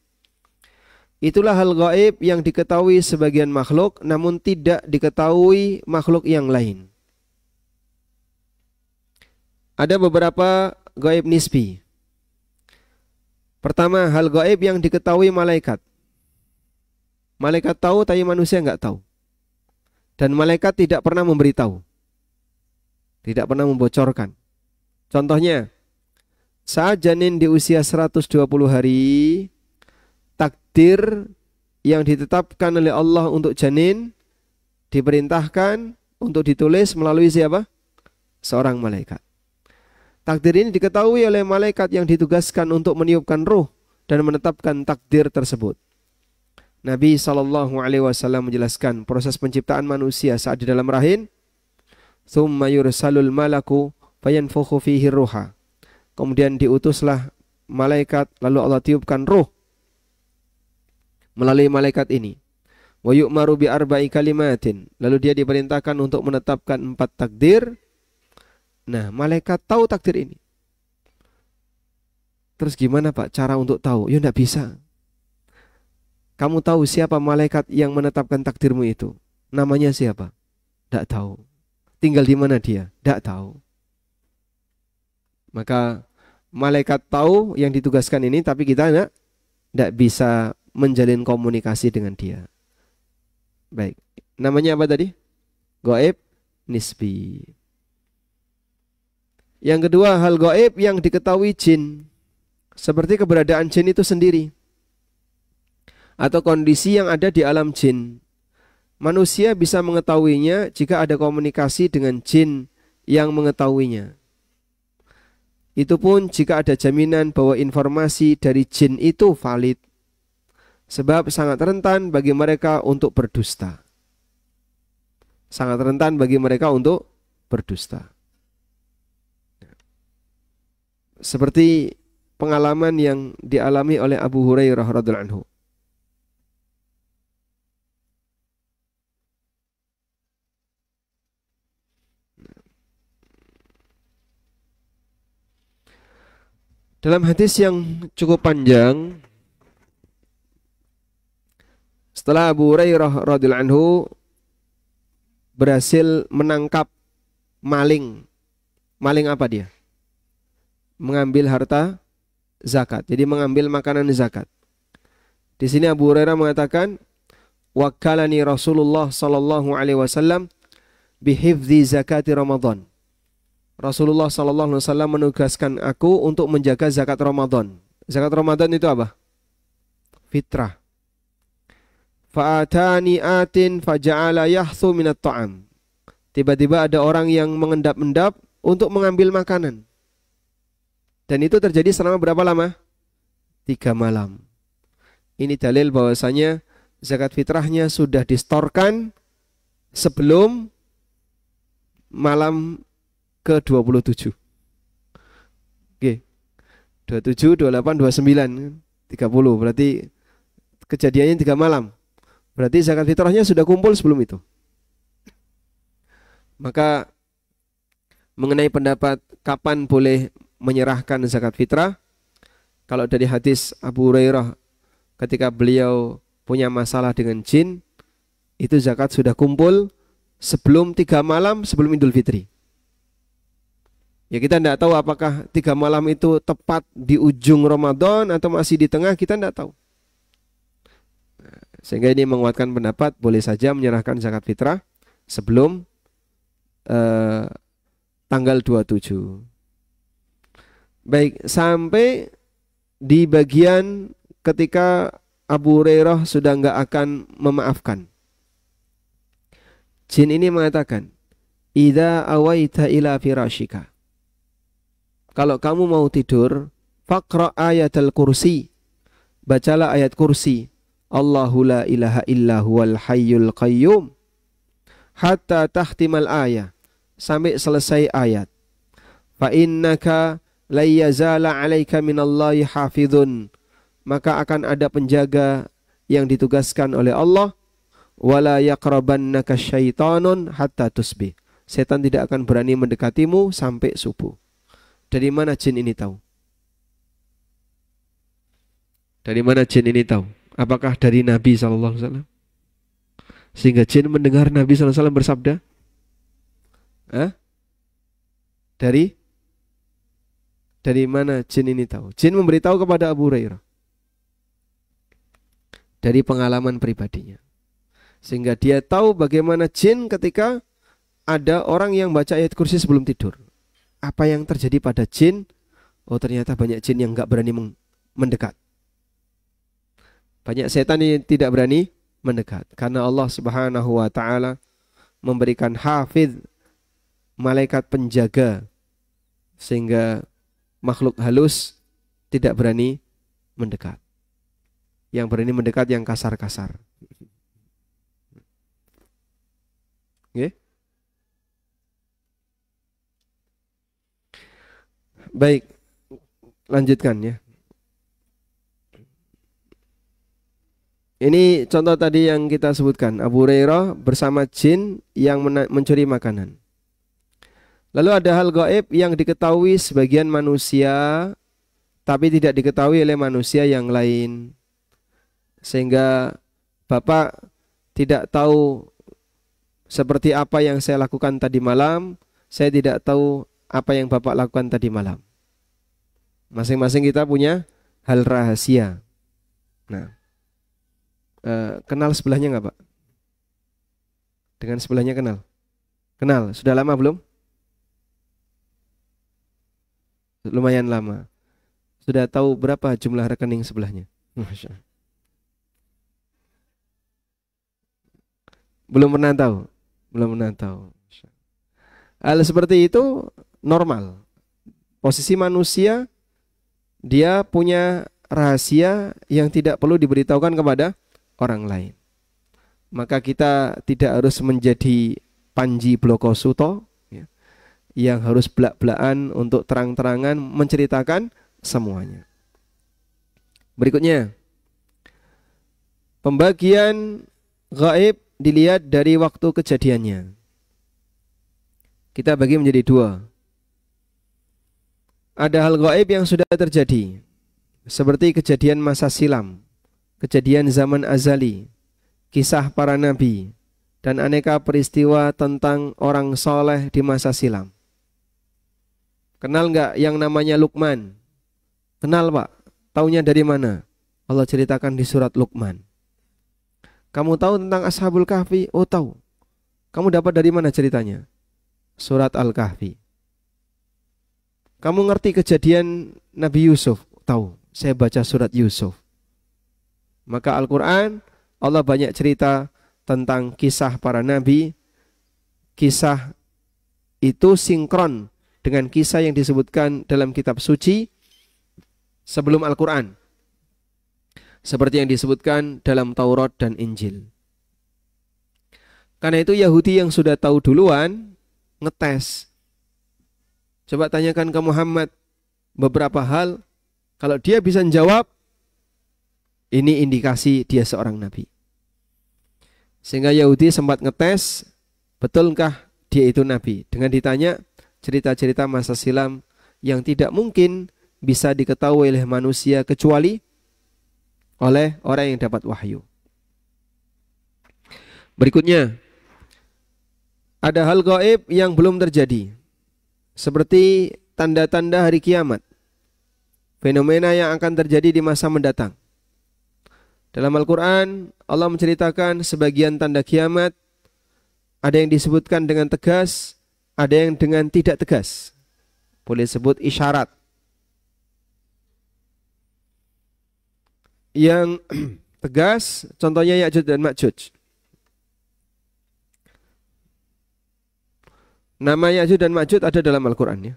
Itulah hal gaib yang diketahui sebagian makhluk namun tidak diketahui makhluk yang lain. Ada beberapa gaib nisbi. Pertama, hal gaib yang diketahui malaikat. Malaikat tahu tapi manusia enggak tahu. Dan malaikat tidak pernah memberitahu. Tidak pernah membocorkan. Contohnya, saat janin di usia 120 hari, takdir yang ditetapkan oleh Allah untuk janin diperintahkan untuk ditulis melalui siapa? Seorang malaikat. Takdir ini diketahui oleh malaikat yang ditugaskan untuk meniupkan ruh dan menetapkan takdir tersebut. Nabi SAW menjelaskan proses penciptaan manusia saat di dalam rahim. thumma yursalul malaku fayanfukhu fihi ruha. Kemudian diutuslah malaikat, lalu Allah tiupkan ruh melalui malaikat ini. Wa yu'maru bi arba'i kalimatin. Lalu dia diperintahkan untuk menetapkan 4 takdir. Nah, malaikat tahu takdir ini. Terus gimana Pak cara untuk tahu? Ya enggak bisa. Kamu tahu siapa malaikat yang menetapkan takdirmu itu? Namanya siapa? Enggak tahu. Tinggal di mana dia? Enggak tahu. Maka malaikat tahu yang ditugaskan ini, tapi kita enggak bisa menjalin komunikasi dengan dia. Baik. Namanya apa tadi? Gaib nisbi. Yang kedua, hal gaib yang diketahui jin. Seperti keberadaan jin itu sendiri. Atau kondisi yang ada di alam jin. Manusia bisa mengetahuinya jika ada komunikasi dengan jin yang mengetahuinya. Itu pun jika ada jaminan bahwa informasi dari jin itu valid. Sebab sangat rentan bagi mereka untuk berdusta. Sangat rentan bagi mereka untuk berdusta. Seperti pengalaman yang dialami oleh Abu Hurairah radhiyallahu anhu. Dalam hadis yang cukup panjang, setelah Abu Hurairah radhiyallahu anhu berhasil menangkap maling. Maling apa dia? Mengambil harta zakat. Jadi mengambil makanan zakat. Di sini Abu Hurairah mengatakan, "Wakkalani Rasulullah sallallahu alaihi wasallam bihifdzi zakati Ramadan." Rasulullah sallallahu alaihi wasallam menugaskan aku untuk menjaga zakat Ramadan. Zakat Ramadan itu apa? Fitrah. Fa'atani atin faja'ala yahthu minat ta'am. Tiba-tiba ada orang yang mengendap-endap untuk mengambil makanan. Dan itu terjadi selama berapa lama? 3 malam. Ini dalil bahwasanya zakat fitrahnya sudah distorkan sebelum malam ke-27. Oke. 27, 28, 29, 30. Berarti kejadiannya 3 malam. Berarti zakat fitrahnya sudah kumpul sebelum itu. Maka mengenai pendapat kapan boleh menyerahkan zakat fitrah, kalau dari hadis Abu Hurairah ketika beliau punya masalah dengan jin, itu zakat sudah kumpul sebelum 3 malam sebelum Idul Fitri. Ya kita tidak tahu apakah 3 malam itu tepat di ujung Ramadan atau masih di tengah, kita tidak tahu. Sehingga ini menguatkan pendapat boleh saja menyerahkan zakat fitrah sebelum tanggal 27. Baik, sampai di bagian ketika Abu Hurairah sudah enggak akan memaafkan. Jin ini mengatakan, "Idza awaita ila firashika." Kalau kamu mau tidur, faqra ayatul kursi. Bacalah ayat kursi. Allahu la ilaha illa huwal hayyul qayyum. Hatta tahtimal ayat. Sampai selesai ayat. Fa innaka la yazala 'alaika minallahi hafizun. Maka akan ada penjaga yang ditugaskan oleh Allah. Wala yaqrabannaka syaitanun hatta tusbih. Setan tidak akan berani mendekatimu sampai subuh. Dari mana jin ini tahu? Dari mana jin ini tahu? Apakah dari Nabi SAW? Sehingga jin mendengar Nabi SAW bersabda? Dari mana jin ini tahu? Jin memberitahu kepada Abu Hurairah. Dari pengalaman pribadinya. Sehingga dia tahu bagaimana jin ketika ada orang yang baca ayat kursi sebelum tidur. Apa yang terjadi pada jin? Oh ternyata banyak jin yang enggak berani mendekat. Banyak setan yang tidak berani mendekat. Karena Allah Subhanahu wa ta'ala memberikan hafiz, malaikat penjaga. Sehingga makhluk halus tidak berani mendekat. Yang berani mendekat yang kasar-kasar. Okay? Baik, lanjutkan ya. Ini contoh tadi yang kita sebutkan, Abu Hurairah bersama jin yang mencuri makanan. Lalu ada hal gaib yang diketahui sebagian manusia tapi tidak diketahui oleh manusia yang lain. Sehingga Bapak tidak tahu seperti apa yang saya lakukan tadi malam, saya tidak tahu apa yang Bapak lakukan tadi malam. Masing-masing kita punya hal rahasia. Nah, kenal sebelahnya nggak Pak? Dengan sebelahnya kenal? Kenal, sudah lama belum? Lumayan lama. Sudah tahu berapa jumlah rekening sebelahnya? Masya Allah. Belum pernah tahu? Belum pernah tahu. Hal seperti itu normal. Posisi manusia, dia punya rahasia yang tidak perlu diberitahukan kepada orang lain. Maka kita tidak harus menjadi Panji Blokosuto ya, yang harus belak-belakan untuk terang-terangan menceritakan semuanya. Berikutnya, pembagian gaib dilihat dari waktu kejadiannya. Kita bagi menjadi dua. Ada hal gaib yang sudah terjadi, seperti kejadian masa silam, kejadian zaman azali, kisah para nabi, dan aneka peristiwa tentang orang soleh di masa silam. Kenal nggak yang namanya Luqman? Kenal Pak? Taunya dari mana? Allah ceritakan di surat Luqman. Kamu tahu tentang Ashabul Kahfi? Oh tahu. Kamu dapat dari mana ceritanya? Surat Al-Kahfi. Kamu ngerti kejadian Nabi Yusuf? Tahu. Saya baca surat Yusuf. Maka Al-Quran, Allah banyak cerita tentang kisah para nabi. Kisah itu sinkron dengan kisah yang disebutkan dalam kitab suci sebelum Al-Quran. Seperti yang disebutkan dalam Taurat dan Injil. Karena itu Yahudi yang sudah tahu duluan ngetes. Coba tanyakan ke Muhammad beberapa hal. Kalau dia bisa menjawab, ini indikasi dia seorang nabi. Sehingga Yahudi sempat ngetes, betulkah dia itu nabi? Dengan ditanya cerita-cerita masa silam yang tidak mungkin bisa diketahui oleh manusia kecuali oleh orang yang dapat wahyu. Berikutnya, ada hal gaib yang belum terjadi, seperti tanda-tanda hari kiamat, fenomena yang akan terjadi di masa mendatang. Dalam Al-Quran, Allah menceritakan sebagian tanda kiamat, ada yang disebutkan dengan tegas, ada yang dengan tidak tegas. Boleh sebut isyarat. Yang tegas, contohnya Ya'juj dan Ma'juj. Nama Ya'juj dan Ma'juj ada dalam Al-Quran ya.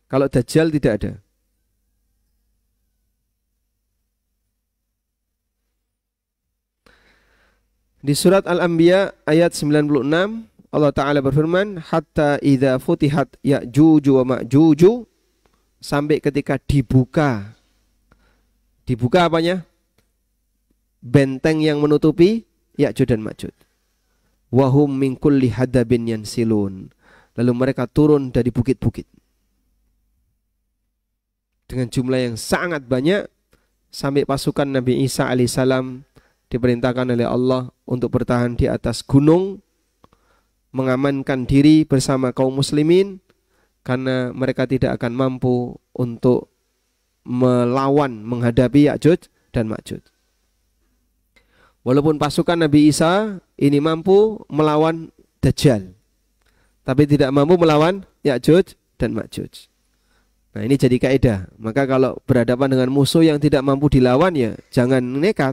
Kalau Dajjal tidak ada. Di surat Al-Anbiya ayat 96 Allah Ta'ala berfirman, hatta idza futihat Ya'juj wa Ma'juj, sampai ketika dibuka apanya? Benteng yang menutupi Ya'juj dan Ma'juj. Wahum min kulli hadabin yansilun. Lalu mereka turun dari bukit-bukit dengan jumlah yang sangat banyak, sampai pasukan Nabi Isa alaihissalam diperintahkan oleh Allah untuk bertahan di atas gunung, mengamankan diri bersama kaum muslimin, karena mereka tidak akan mampu untuk melawan, menghadapi Ya'juj dan Ma'juj. Walaupun pasukan Nabi Isa ini mampu melawan Dajjal, tapi tidak mampu melawan Ya'juj dan Ma'juj. Nah ini jadi kaidah. Maka kalau berhadapan dengan musuh yang tidak mampu dilawan, ya jangan nekat.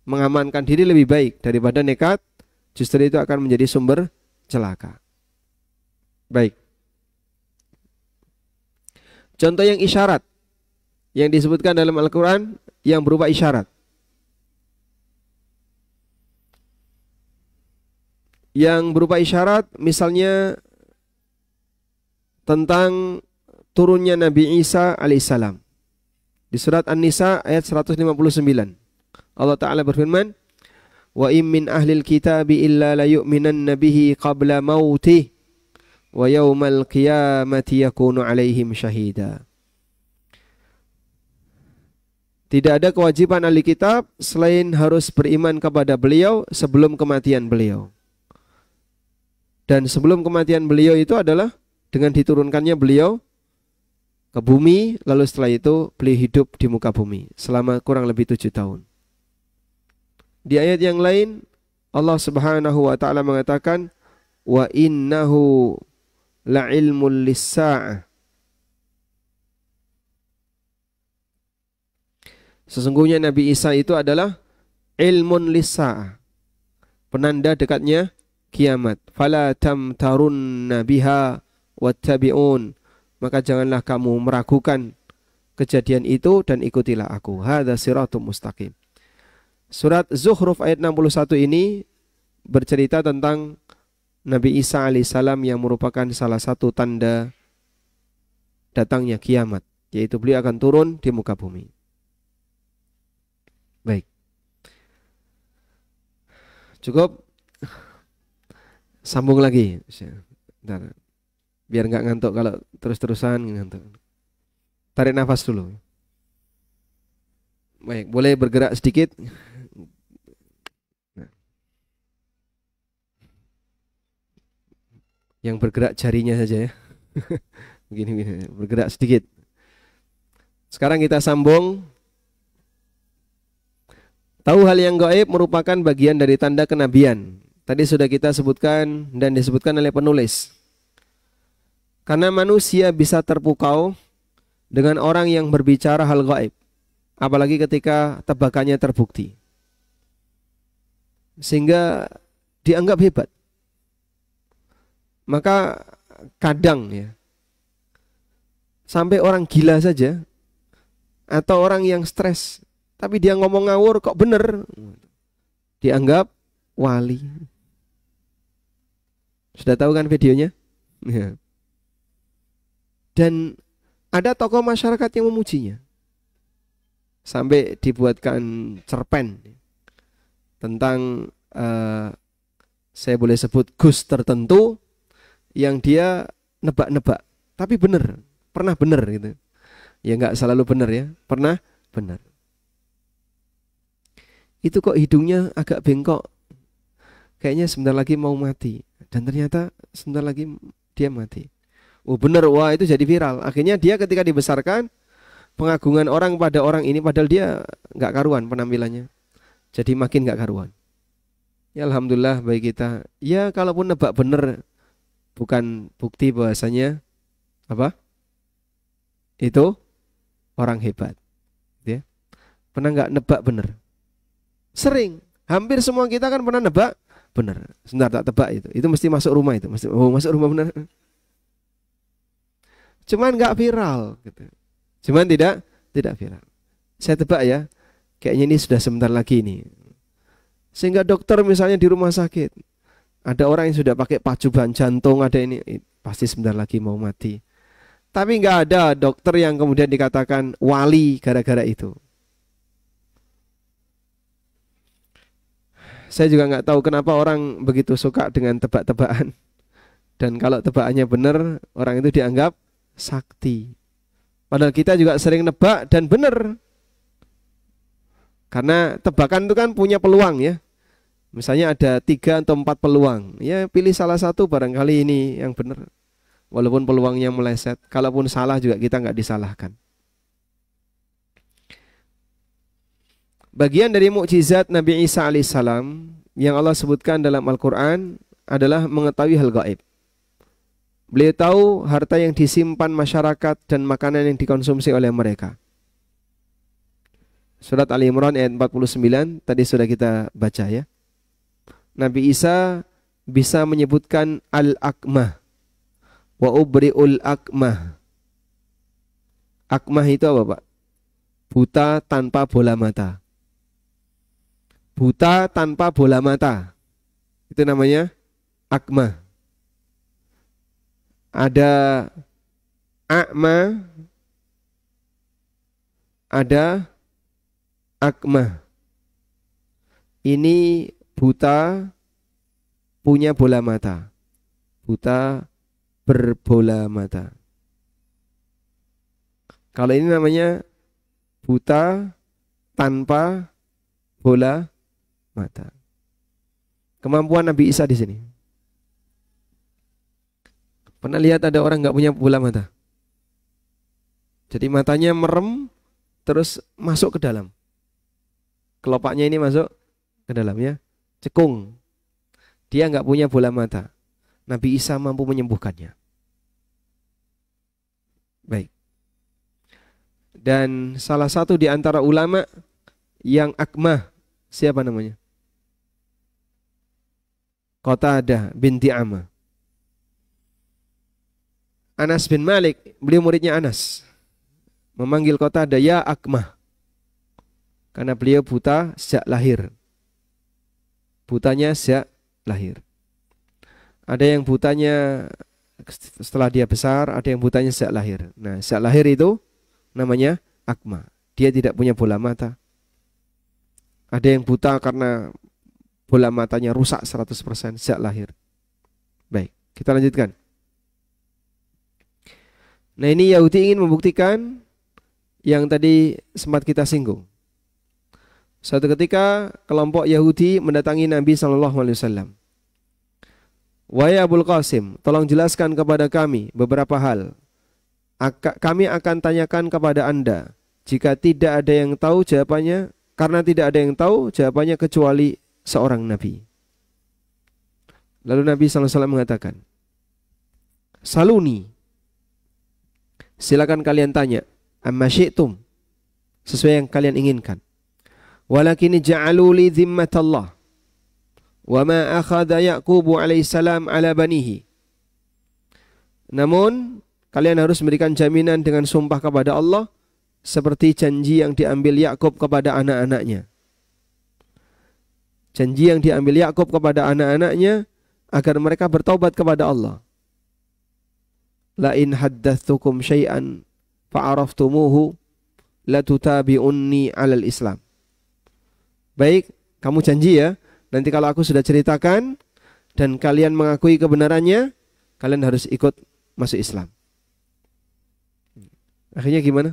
Mengamankan diri lebih baik daripada nekat. Justru itu akan menjadi sumber celaka. Baik. Contoh yang isyarat yang disebutkan dalam Al-Quran yang berupa isyarat. Yang berupa isyarat misalnya tentang turunnya Nabi Isa alaihissalam. Di surat An-Nisa ayat 159. Allah Ta'ala berfirman, "Wa im min ahlil kitabi illa la yu'minanna bihi qabla mautih wa yawmal qiyamati yakunu alaihim syahida." Tidak ada kewajiban ahli kitab selain harus beriman kepada beliau sebelum kematian beliau. Dan sebelum kematian beliau itu adalah dengan diturunkannya beliau ke bumi, lalu setelah itu beliau hidup di muka bumi selama kurang lebih 7 tahun. Di ayat yang lain Allah Subhanahu wa taala mengatakan, "Wa innahu la ilmul lis-sa'ah." Sesungguhnya Nabi Isa itu adalah ilmun lis-sa'ah, penanda dekatnya kiamat. Fala tamtarunna biha wattabi'un. Maka janganlah kamu meragukan kejadian itu dan ikutilah aku. Hadza siratum mustaqim. Surat Zuhruf ayat 61 ini bercerita tentang Nabi Isa alaihissalam yang merupakan salah satu tanda datangnya kiamat, yaitu beliau akan turun di muka bumi. Baik. Cukup. Sambung lagi. Bentar. Biar nggak ngantuk, kalau terus-terusan ngantuk. Tarik nafas dulu. Baik, boleh bergerak sedikit. Nah. Yang bergerak jarinya saja ya. Begini, bergerak sedikit. Sekarang kita sambung. Tahu hal yang gaib merupakan bagian dari tanda kenabian. Tadi sudah kita sebutkan dan disebutkan oleh penulis. Karena manusia bisa terpukau dengan orang yang berbicara hal gaib, apalagi ketika tebakannya terbukti, sehingga dianggap hebat. Maka kadang ya, sampai orang gila saja atau orang yang stres, tapi dia ngomong ngawur kok bener, dianggap wali. Sudah tahu kan videonya? Ya. Dan ada tokoh masyarakat yang memujinya. Sampai dibuatkan cerpen tentang saya boleh sebut gus tertentu yang dia nebak-nebak, tapi benar, pernah benar gitu. Ya nggak selalu benar ya, pernah benar. Itu kok hidungnya agak bengkok, kayaknya sebentar lagi mau mati, dan ternyata sebentar lagi dia mati. Oh benar, wah itu jadi viral. Akhirnya dia ketika dibesarkan, pengagungan orang pada orang ini, padahal dia nggak karuan penampilannya, jadi makin nggak karuan. Ya alhamdulillah bagi kita. Ya kalaupun nebak benar bukan bukti bahwasanya apa? Itu orang hebat. Ya. Pernah nggak nebak benar? Sering. Hampir semua kita kan pernah nebak benar. Sebentar tak tebak itu. Itu mesti masuk rumah itu. Mesti, oh masuk rumah benar. Cuman nggak viral gitu. Cuman tidak viral. Saya tebak ya, kayaknya ini sudah sebentar lagi nih. Sehingga dokter misalnya di rumah sakit, ada orang yang sudah pakai pacuban jantung, ada ini, pasti sebentar lagi mau mati. Tapi nggak ada dokter yang kemudian dikatakan wali gara-gara itu. Saya juga nggak tahu kenapa orang begitu suka dengan tebak-tebakan. Dan kalau tebakannya benar, orang itu dianggap sakti. Padahal kita juga sering nebak dan benar. Karena tebakan itu kan punya peluang ya. Misalnya ada 3 atau 4 peluang. Ya pilih salah satu, barangkali ini yang benar. Walaupun peluangnya meleset. Kalaupun salah juga kita nggak disalahkan. Bagian dari mukjizat Nabi Isa alaihissalam yang Allah sebutkan dalam Al-Quran adalah mengetahui hal gaib. Beliau tahu harta yang disimpan masyarakat dan makanan yang dikonsumsi oleh mereka. Surat Ali Imran ayat 49 tadi sudah kita baca ya. Nabi Isa bisa menyebutkan al-akmah wa ubri'ul akmah. Akmah itu apa Pak? Buta tanpa bola mata. Buta tanpa bola mata. Itu namanya akmah. Ada a'ma, ada akmah. Ini buta punya bola mata. Buta berbola mata. Kalau ini namanya buta tanpa bola mata. Kemampuan Nabi Isa di sini. Pernah lihat ada orang nggak punya bola mata? Jadi matanya merem terus masuk ke dalam. Kelopaknya ini masuk ke dalam ya. Cekung. Dia nggak punya bola mata. Nabi Isa mampu menyembuhkannya. Baik. Dan salah satu di antara ulama yang akmah, siapa namanya? Qatadah binti Amah. Anas bin Malik, beliau muridnya Anas, memanggil Qatadah ya akmah. Karena beliau buta sejak lahir. Butanya sejak lahir. Ada yang butanya setelah dia besar, ada yang butanya sejak lahir. Nah, sejak lahir itu namanya akma. Dia tidak punya bola mata. Ada yang buta karena bola matanya rusak 100% sejak lahir. Baik, kita lanjutkan. Nah, ini Yahudi ingin membuktikan yang tadi sempat kita singgung. Suatu ketika kelompok Yahudi mendatangi Nabi SAW. Wahai Abul Qasim, tolong jelaskan kepada kami beberapa hal. Kami akan tanyakan kepada Anda. Jika tidak ada yang tahu jawabannya, karena tidak ada yang tahu jawabannya kecuali seorang Nabi. Lalu Nabi SAW mengatakan, Saluni, silakan kalian tanya, amma syi'tum, sesuai yang kalian inginkan. Walakin ja'alu li dhimmatallah wa ma akhadha Ya'qub alaihissalam ala banihi. Namun kalian harus memberikan jaminan dengan sumpah kepada Allah seperti janji yang diambil Yakub kepada anak-anaknya. Janji yang diambil Yakub kepada anak-anaknya agar mereka bertaubat kepada Allah. La in haddatsukum syai'an fa'araftumuhu la tutabi'unni 'alal Islam. Baik, kamu janji ya, nanti kalau aku sudah ceritakan dan kalian mengakui kebenarannya, kalian harus ikut masuk Islam. Akhirnya gimana?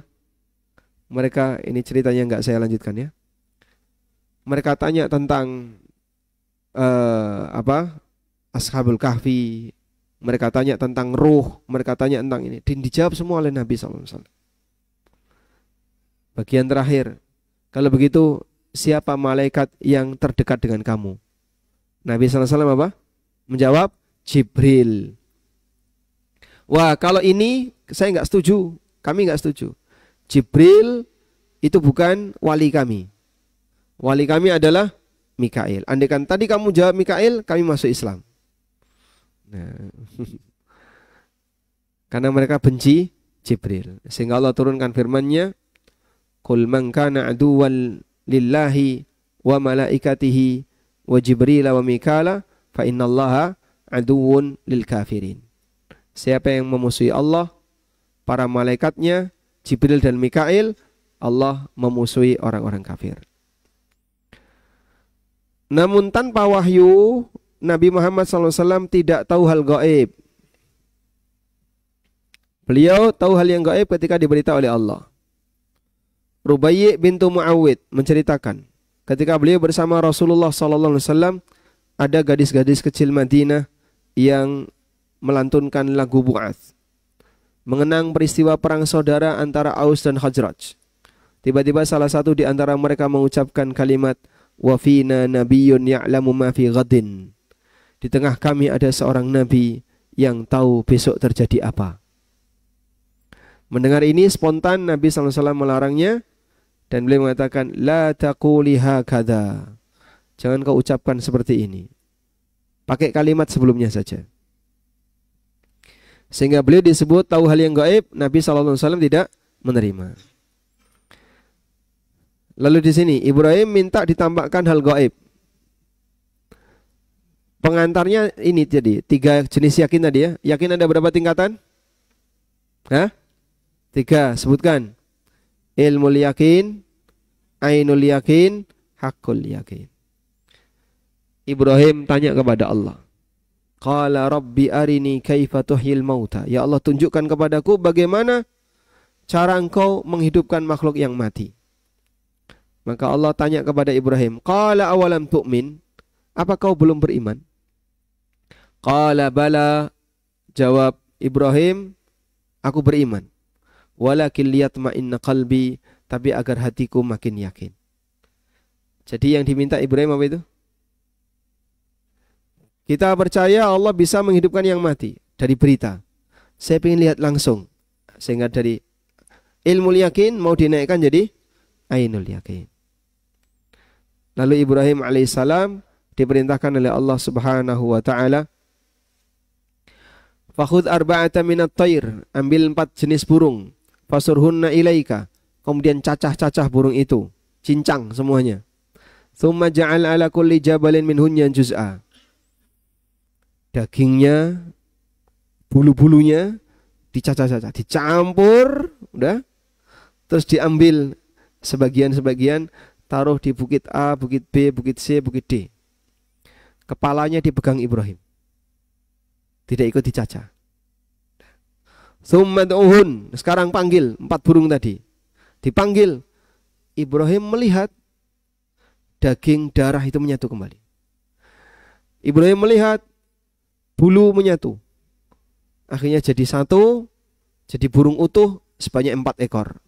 Mereka, ini ceritanya nggak saya lanjutkan ya. Mereka tanya tentang Ashabul Kahfi. Mereka tanya tentang ruh. Mereka tanya tentang ini. Dan dijawab semua oleh Nabi SAW. Bagian terakhir, kalau begitu siapa malaikat yang terdekat dengan kamu? Nabi SAW apa? Menjawab, Jibril. Wah, kalau ini saya nggak setuju. Kami nggak setuju. Jibril itu bukan wali kami. Wali kami adalah Mikail. Andaikan tadi kamu jawab Mikail, kami masuk Islam. Nah. Karena mereka benci Jibril. Sehingga Allah turunkan firman-Nya, Qul man kana aduwwan lillahi wa malaikatihi wa Jibril wa Mikala fa innallaha aduwwun lil kafirin. Siapa yang memusuhi Allah, para malaikatnya, Jibril dan Mikail, Allah memusuhi orang-orang kafir. Namun tanpa wahyu, Nabi Muhammad SAW tidak tahu hal gaib. Beliau tahu hal yang gaib ketika diberitahu oleh Allah. Rubayyi bintu Muawwid menceritakan, ketika beliau bersama Rasulullah SAW, ada gadis-gadis kecil Madinah yang melantunkan lagu Bu'ath, mengenang peristiwa perang saudara antara Aus dan Khazraj. Tiba-tiba salah satu di antara mereka mengucapkan kalimat, wa fina nabiyyun ya'lamu ma fi ghadin. Di tengah kami ada seorang nabi yang tahu besok terjadi apa. Mendengar ini spontan Nabi SAW melarangnya dan beliau mengatakan, la taquli hakadha. Jangan kau ucapkan seperti ini. Pakai kalimat sebelumnya saja. Sehingga beliau disebut tahu hal yang gaib, Nabi SAW tidak menerima. Lalu di sini Ibrahim minta ditambahkan hal gaib. Pengantarnya ini jadi 3 jenis yakin tadi ya. Yakin ada berapa tingkatan? Hah? 3, sebutkan. Ilmul yakin, ainul yakin, hakul yakin. Ibrahim tanya kepada Allah. Qala rabbi arini kaifa tuhyil mauta. Ya Allah, tunjukkan kepadaku bagaimana cara engkau menghidupkan makhluk yang mati. Maka Allah tanya kepada Ibrahim, qala awalam tu'min? Apa kau belum beriman? Qala bala, jawab Ibrahim, aku beriman. Walakin liyatma'inna qalbi, tapi agar hatiku makin yakin. Jadi yang diminta Ibrahim apa itu? Kita percaya Allah bisa menghidupkan yang mati dari berita. Saya ingin lihat langsung. Sehingga dari ilmu yakin mau dinaikkan jadi ainul yakin. Lalu Ibrahim alaihissalam diperintahkan oleh Allah Subhanahu wa taala, fakhudh arba'ata minat thair, ambil 4 jenis burung, fasurhunna ilaika, kemudian cacah-cacah burung itu, cincang semuanya. Tsumma ja'al ala kulli jabalin minhunna juz'a. Dagingnya, bulu-bulunya dicacah-cacah, dicampur, udah. Terus diambil sebagian-sebagian, taruh di bukit A, bukit B, bukit C, bukit D. Kepalanya dipegang Ibrahim. Tidak ikut dicacah. Tsumma du'uhun, sekarang panggil 4 burung tadi. Dipanggil. Ibrahim melihat daging darah itu menyatu kembali. Ibrahim melihat bulu menyatu. Akhirnya jadi satu, jadi burung utuh sebanyak 4 ekor.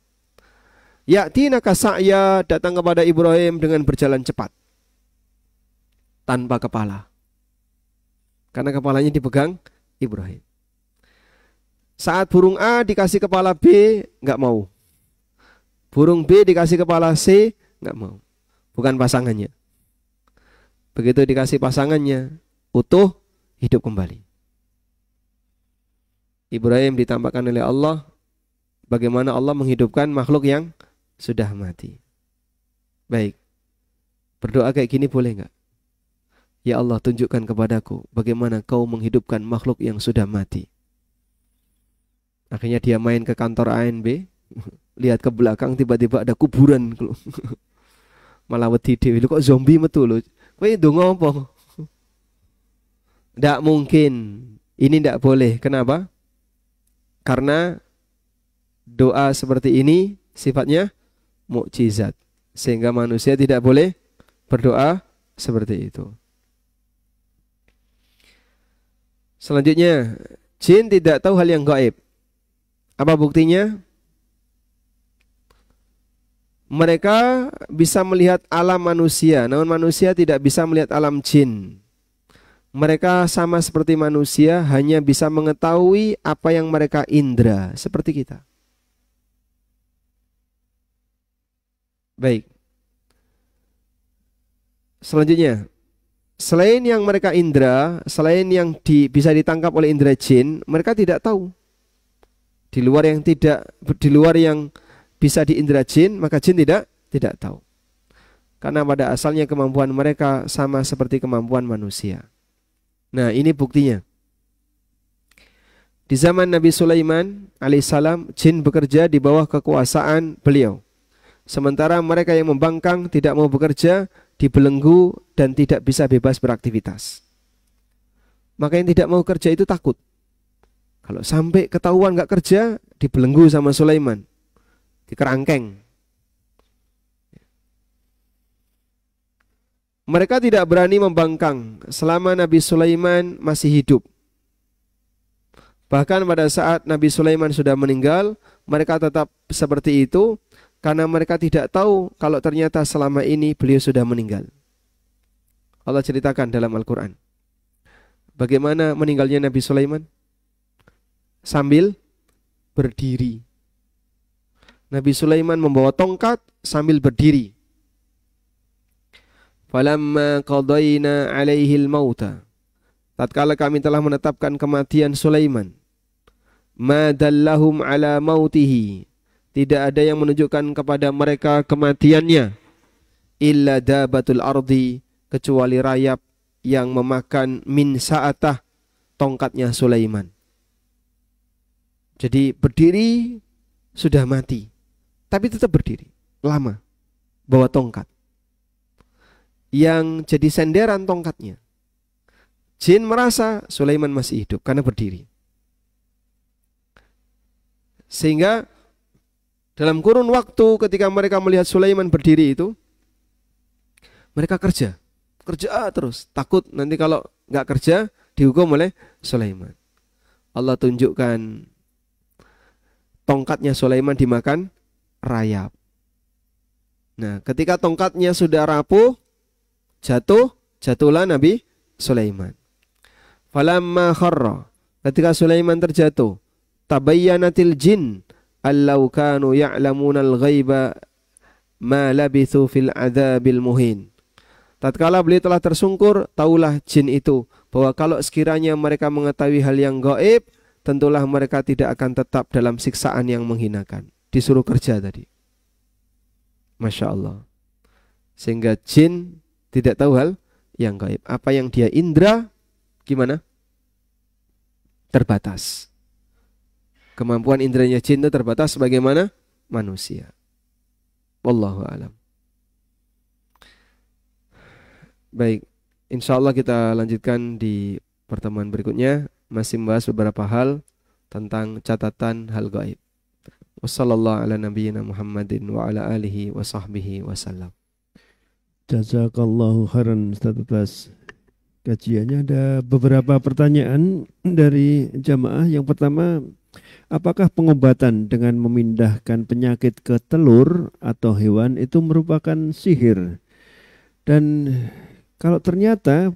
Ya'tinaka sa'ya, datang kepada Ibrahim dengan berjalan cepat. Tanpa kepala. Karena kepalanya dipegang Ibrahim. Saat burung A dikasih kepala B, enggak mau. Burung B dikasih kepala C, enggak mau. Bukan pasangannya. Begitu dikasih pasangannya, utuh, hidup kembali. Ibrahim ditampakkan oleh Allah bagaimana Allah menghidupkan makhluk yang sudah mati. Baik. Berdoa kayak gini boleh enggak? Ya Allah, tunjukkan kepadaku bagaimana kau menghidupkan makhluk yang sudah mati. Akhirnya dia main ke kantor ANB, lihat ke belakang tiba-tiba ada kuburan. Malah wedi dhewe, kok zombie metu lho. Kowe ndonga apa? Tidak mungkin. Ini tidak boleh. Kenapa? Karena doa seperti ini sifatnya mukjizat. Sehingga manusia tidak boleh berdoa seperti itu. Selanjutnya, jin tidak tahu hal yang gaib. Apa buktinya? Mereka bisa melihat alam manusia, namun manusia tidak bisa melihat alam jin. Mereka sama seperti manusia, hanya bisa mengetahui apa yang mereka indra, seperti kita. Baik. Selanjutnya, selain yang mereka indra, selain yang bisa ditangkap oleh indra jin, mereka tidak tahu. Di luar yang bisa diindra jin, maka jin tidak tahu. Karena pada asalnya kemampuan mereka sama seperti kemampuan manusia. Nah, ini buktinya. Di zaman Nabi Sulaiman alaihissalam, jin bekerja di bawah kekuasaan beliau. Sementara mereka yang membangkang tidak mau bekerja, dibelenggu dan tidak bisa bebas beraktivitas. Maka yang tidak mau kerja itu takut. Kalau sampai ketahuan gak kerja, dibelenggu sama Sulaiman, dikerangkeng. Mereka tidak berani membangkang selama Nabi Sulaiman masih hidup. Bahkan pada saat Nabi Sulaiman sudah meninggal, mereka tetap seperti itu karena mereka tidak tahu kalau ternyata selama ini beliau sudah meninggal. Allah ceritakan dalam Al-Quran. Bagaimana meninggalnya Nabi Sulaiman? Sambil berdiri. Nabi Sulaiman membawa tongkat sambil berdiri. Falamma qadayna alaihil mauta, tatkala kami telah menetapkan kematian Sulaiman, ma dallahum ala mautihi, tidak ada yang menunjukkan kepada mereka kematiannya, illa dabatul ardi, kecuali rayap yang memakan min sa'atah, tongkatnya Sulaiman. Jadi berdiri sudah mati, tapi tetap berdiri lama, bawa tongkat yang jadi senderan tongkatnya. Jin merasa Sulaiman masih hidup karena berdiri. Sehingga dalam kurun waktu ketika mereka melihat Sulaiman berdiri itu, mereka kerja terus, takut nanti kalau nggak kerja dihukum oleh Sulaiman. Allah tunjukkan tongkatnya Sulaiman dimakan rayap. Nah, ketika tongkatnya sudah rapuh, jatuhlah Nabi Sulaiman. Falamma kharra, ketika Sulaiman terjatuh, tabayyanatil jin allau kanu ya'lamunal ghaiba ma labithu fil adzabil muhin. Tatkala beliau telah tersungkur, taulah jin itu bahwa kalau sekiranya mereka mengetahui hal yang gaib, tentulah mereka tidak akan tetap dalam siksaan yang menghinakan. Disuruh kerja tadi. Masya Allah. Sehingga jin tidak tahu hal yang gaib. Apa yang dia indra, gimana? Terbatas. Kemampuan indranya jin itu terbatas sebagaimana manusia. Wallahu a'lam. Baik, insya Allah kita lanjutkan di pertemuan berikutnya, masih membahas beberapa hal tentang catatan hal gaib. Wassallallahu ala nabiyyina Muhammadin wa ala alihi wa sahbihi wasallam. Jazakallahu khairan Ustaz atas kajiannya. Ada beberapa pertanyaan dari jamaah. Yang pertama, apakah pengobatan dengan memindahkan penyakit ke telur atau hewan itu merupakan sihir? Dan kalau ternyata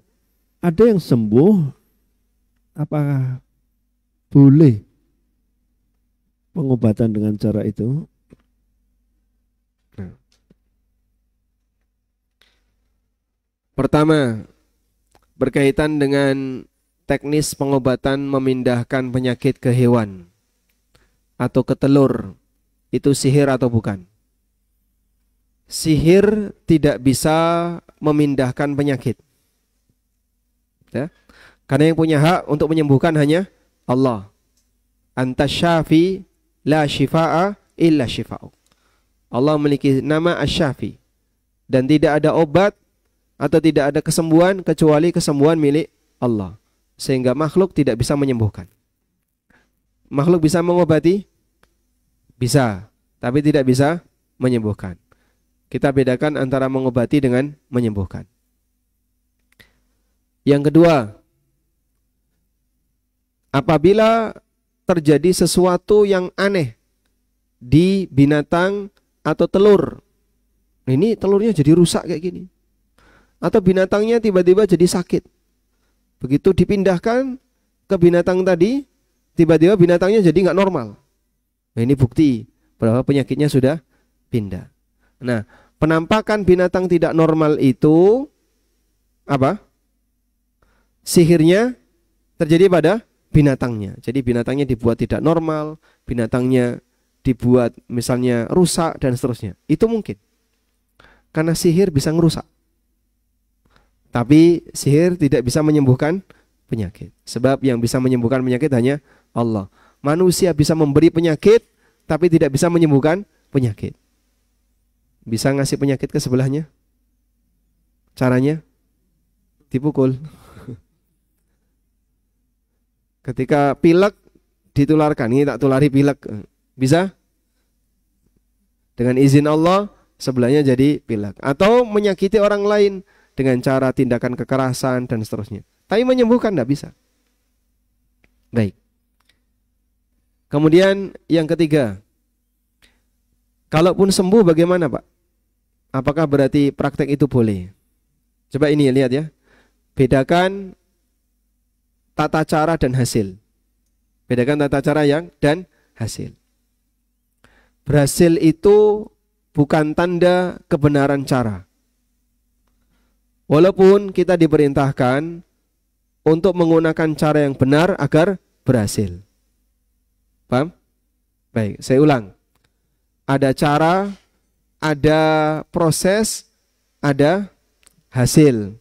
ada yang sembuh, apakah boleh pengobatan dengan cara itu? Pertama, berkaitan dengan teknis pengobatan memindahkan penyakit ke hewan atau ke telur, itu sihir atau bukan? Sihir tidak bisa memindahkan penyakit, ya? Karena yang punya hak untuk menyembuhkan hanya Allah. Anta syafi la shifa'a illa shifa'u. Allah memiliki nama Asy-Syafi, dan tidak ada obat atau tidak ada kesembuhan kecuali kesembuhan milik Allah. Sehingga makhluk tidak bisa menyembuhkan. Makhluk bisa mengobati? Bisa, tapi tidak bisa menyembuhkan. Kita bedakan antara mengobati dengan menyembuhkan. Yang kedua, apabila terjadi sesuatu yang aneh di binatang atau telur, ini telurnya jadi rusak kayak gini, atau binatangnya tiba-tiba jadi sakit, begitu dipindahkan ke binatang tadi, tiba-tiba binatangnya jadi nggak normal. Nah, ini bukti bahwa penyakitnya sudah pindah. Nah, penampakan binatang tidak normal itu apa? Sihirnya terjadi pada binatangnya. Jadi binatangnya dibuat tidak normal, binatangnya dibuat misalnya rusak dan seterusnya. Itu mungkin. Karena sihir bisa ngerusak. Tapi sihir tidak bisa menyembuhkan penyakit. Sebab yang bisa menyembuhkan penyakit hanya Allah. Manusia bisa memberi penyakit, tapi tidak bisa menyembuhkan penyakit. Bisa ngasih penyakit ke sebelahnya? Caranya? Dipukul. Ketika pilek ditularkan, ini tak tulari pilek. Bisa? Dengan izin Allah, sebelahnya jadi pilek. Atau menyakiti orang lain dengan cara tindakan kekerasan dan seterusnya. Tapi menyembuhkan tidak bisa. Baik. Kemudian yang ketiga, kalaupun sembuh bagaimana Pak? Apakah berarti praktek itu boleh? Coba ini lihat ya. Bedakan tata cara dan hasil. Bedakan tata cara dan hasil. Berhasil itu bukan tanda kebenaran cara. Walaupun kita diperintahkan untuk menggunakan cara yang benar agar berhasil. Paham? Baik, saya ulang. Ada cara, ada proses, ada hasil.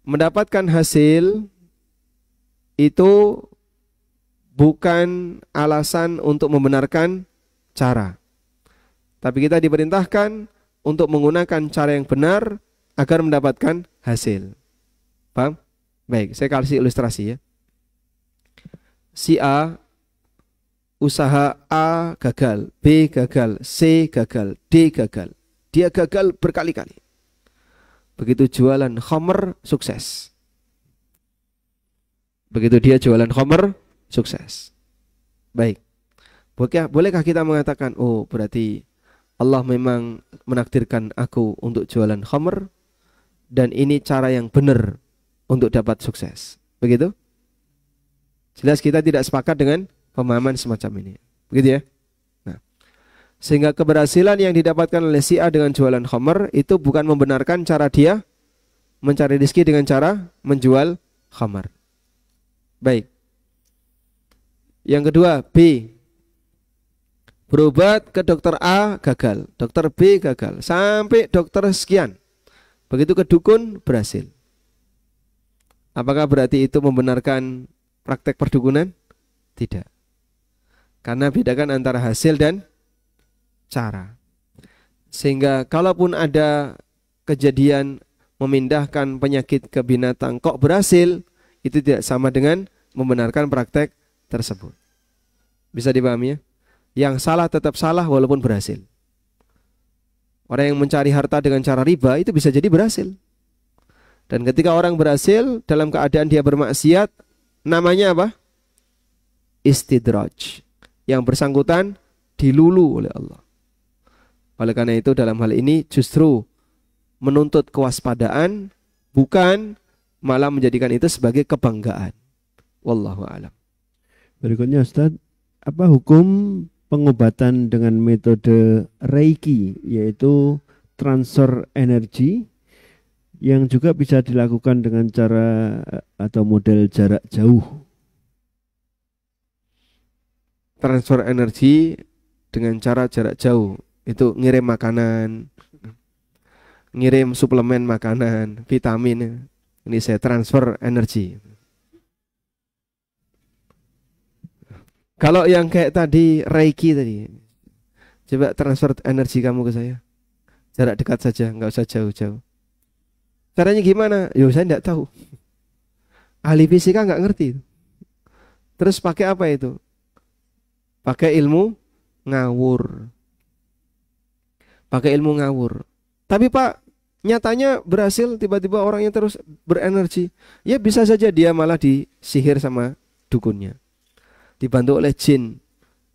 Mendapatkan hasil itu bukan alasan untuk membenarkan cara. Tapi kita diperintahkan untuk menggunakan cara yang benar agar mendapatkan hasil. Paham? Baik, saya kasih ilustrasi ya. Si A, usaha A gagal, B gagal, C gagal, D gagal. Dia gagal berkali-kali. Begitu jualan khamr, sukses. Begitu dia jualan khamr, sukses. Baik. Bolehkah kita mengatakan, oh berarti Allah memang menakdirkan aku untuk jualan khamr dan ini cara yang benar untuk dapat sukses. Begitu? Jelas kita tidak sepakat dengan pemahaman semacam ini. Begitu ya? Nah, sehingga keberhasilan yang didapatkan oleh si A dengan jualan khamr itu bukan membenarkan cara dia mencari rezeki dengan cara menjual khamr. Baik. Yang kedua, B. Berobat ke dokter A gagal, dokter B gagal, sampai dokter sekian. Begitu ke dukun berhasil. Apakah berarti itu membenarkan praktek perdukunan? Tidak. Karena bedakan antara hasil dan cara. Sehingga kalaupun ada kejadian memindahkan penyakit ke binatang kok berhasil, itu tidak sama dengan membenarkan praktek tersebut. Bisa dipahami ya? Yang salah tetap salah walaupun berhasil. Orang yang mencari harta dengan cara riba itu bisa jadi berhasil. Dan ketika orang berhasil dalam keadaan dia bermaksiat, namanya apa? Istidraj. Yang bersangkutan dilulu oleh Allah. Oleh karena itu dalam hal ini justru menuntut kewaspadaan, bukan malah menjadikan itu sebagai kebanggaan. Wallahu a'lam. Berikutnya Ustaz, apa hukum pengobatan dengan metode Reiki, yaitu transfer energi, yang juga bisa dilakukan dengan cara atau model jarak jauh? Transfer energi dengan cara jarak jauh, itu ngirim makanan, ngirim suplemen makanan, vitamin. Ini saya transfer energi. Kalau yang kayak tadi Reiki tadi, coba transfer energi kamu ke saya. Jarak dekat saja, nggak usah jauh-jauh. Caranya gimana? Yo saya nggak tahu. Ahli fisika nggak ngerti. Terus pakai apa itu? Pakai ilmu ngawur. Pakai ilmu ngawur. Tapi Pak, nyatanya berhasil, tiba-tiba orangnya terus berenergi. Ya bisa saja dia malah disihir sama dukunnya. Dibantu oleh jin.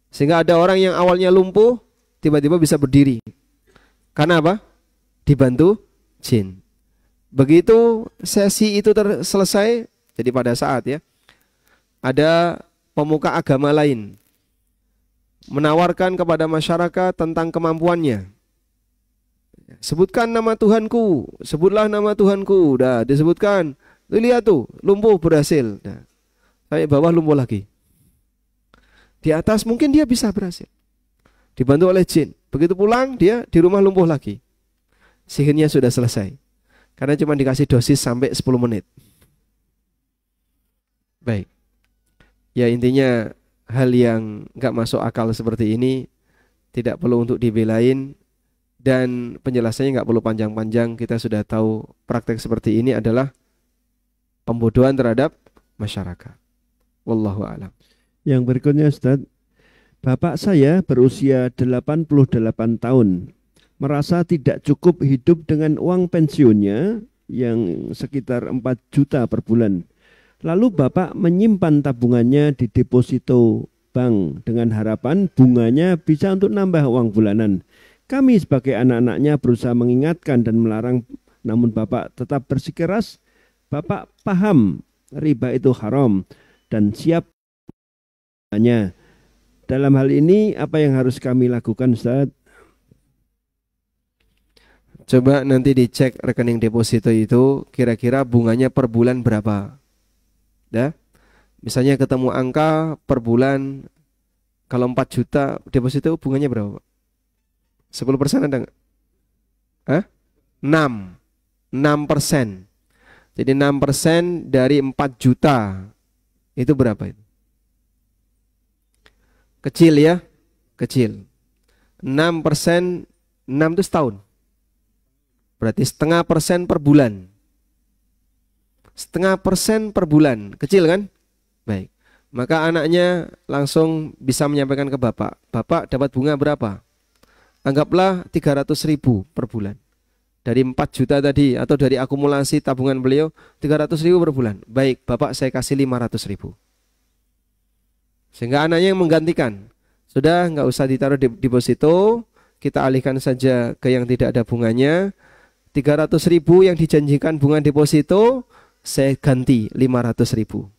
Sehingga ada orang yang awalnya lumpuh tiba-tiba bisa berdiri. Karena apa? Dibantu jin. Begitu sesi itu selesai, jadi pada saat ya, ada pemuka agama lain menawarkan kepada masyarakat tentang kemampuannya. Sebutkan nama Tuhanku, sebutlah nama Tuhanku. Dah disebutkan. Lihat tuh, lumpuh berhasil. Nah, sampai bawah lumpuh lagi. Di atas mungkin dia bisa berhasil. Dibantu oleh jin. Begitu pulang dia di rumah lumpuh lagi. Sihirnya sudah selesai. Karena cuma dikasih dosis sampai 10 menit. Baik. Ya intinya hal yang gak masuk akal seperti ini tidak perlu untuk dibelain. Dan penjelasannya gak perlu panjang-panjang. Kita sudah tahu praktek seperti ini adalah pembodohan terhadap masyarakat. Wallahu a'lam. Yang berikutnya Ustaz, bapak saya berusia 88 tahun, merasa tidak cukup hidup dengan uang pensiunnya yang sekitar 4 juta per bulan. Lalu bapak menyimpan tabungannya di deposito bank dengan harapan bunganya bisa untuk nambah uang bulanan. Kami sebagai anak-anaknya berusaha mengingatkan dan melarang, namun bapak tetap bersikeras. Bapak paham riba itu haram dan siap. Dalam hal ini apa yang harus kami lakukan Ustaz? Coba nanti dicek rekening deposito itu kira-kira bunganya per bulan berapa. Ya? Misalnya ketemu angka per bulan, kalau 4 juta deposito bunganya berapa? 10% ada nggak? 6%. Jadi 6% dari 4 juta itu berapa itu? Kecil ya, kecil. 6%, 6 itu setahun. Berarti 0,5% per bulan. 0,5% per bulan, kecil kan? Baik. Maka anaknya langsung bisa menyampaikan ke bapak, bapak dapat bunga berapa? Anggaplah 300.000 per bulan. Dari 4 juta tadi atau dari akumulasi tabungan beliau 300.000 per bulan. Baik, bapak saya kasih 500.000. Sehingga anaknya yang menggantikan. Sudah nggak usah ditaruh di deposito, kita alihkan saja ke yang tidak ada bunganya. 300.000 yang dijanjikan bunga deposito, saya ganti 500.000.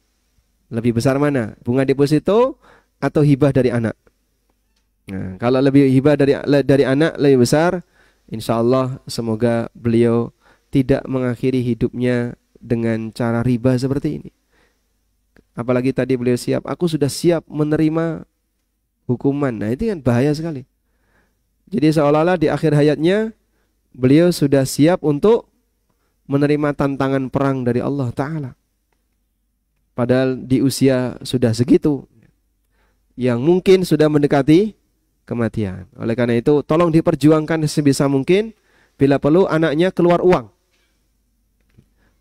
Lebih besar mana? Bunga deposito atau hibah dari anak? Nah, kalau lebih hibah dari anak lebih besar, insya Allah semoga beliau tidak mengakhiri hidupnya dengan cara riba seperti ini. Apalagi tadi beliau siap, aku sudah siap menerima hukuman. Nah itu kan bahaya sekali. Jadi seolah-olah di akhir hayatnya beliau sudah siap untuk menerima tantangan perang dari Allah Ta'ala. Padahal di usia sudah segitu, yang mungkin sudah mendekati kematian. Oleh karena itu tolong diperjuangkan sebisa mungkin. Bila perlu anaknya keluar uang.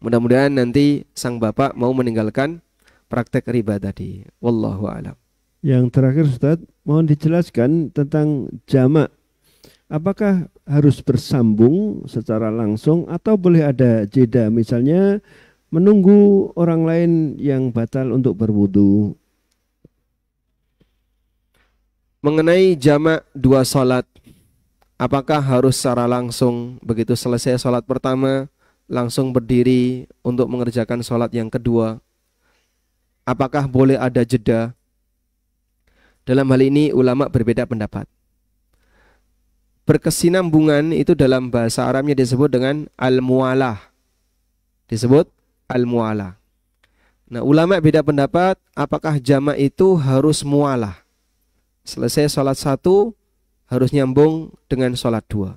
Mudah-mudahan nanti sang bapak mau meninggalkan praktek riba tadi. Wallahu a'lam. Yang terakhir Ustaz, mohon dijelaskan tentang jamak. Apakah harus bersambung secara langsung atau boleh ada jeda, misalnya menunggu orang lain yang batal untuk berwudu? Mengenai jamak 2 salat, apakah harus secara langsung begitu selesai salat pertama langsung berdiri untuk mengerjakan salat yang kedua? Apakah boleh ada jeda? Dalam hal ini ulama berbeda pendapat. Berkesinambungan itu dalam bahasa Arabnya disebut dengan al-mualah. Disebut al-mualah. Nah, ulama beda pendapat apakah jamak itu harus mualah. Selesai sholat 1 harus nyambung dengan sholat 2.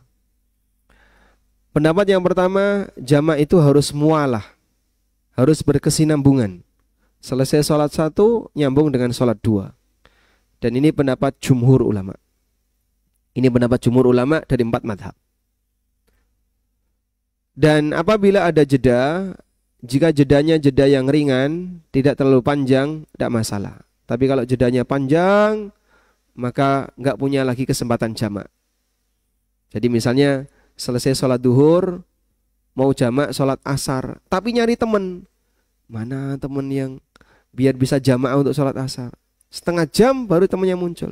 Pendapat yang pertama, jamak itu harus mualah. Harus berkesinambungan. Selesai sholat 1 nyambung dengan sholat 2. Dan ini pendapat jumhur ulama. Ini pendapat jumhur ulama dari 4 madhab. Dan apabila ada jeda, jika jedanya jeda yang ringan, tidak terlalu panjang, tidak masalah. Tapi kalau jedanya panjang, maka nggak punya lagi kesempatan jamak. Jadi misalnya selesai sholat duhur, mau jamak sholat asar, tapi nyari temen. Mana temen yang biar bisa jamak untuk sholat asar? Setengah jam baru temennya muncul.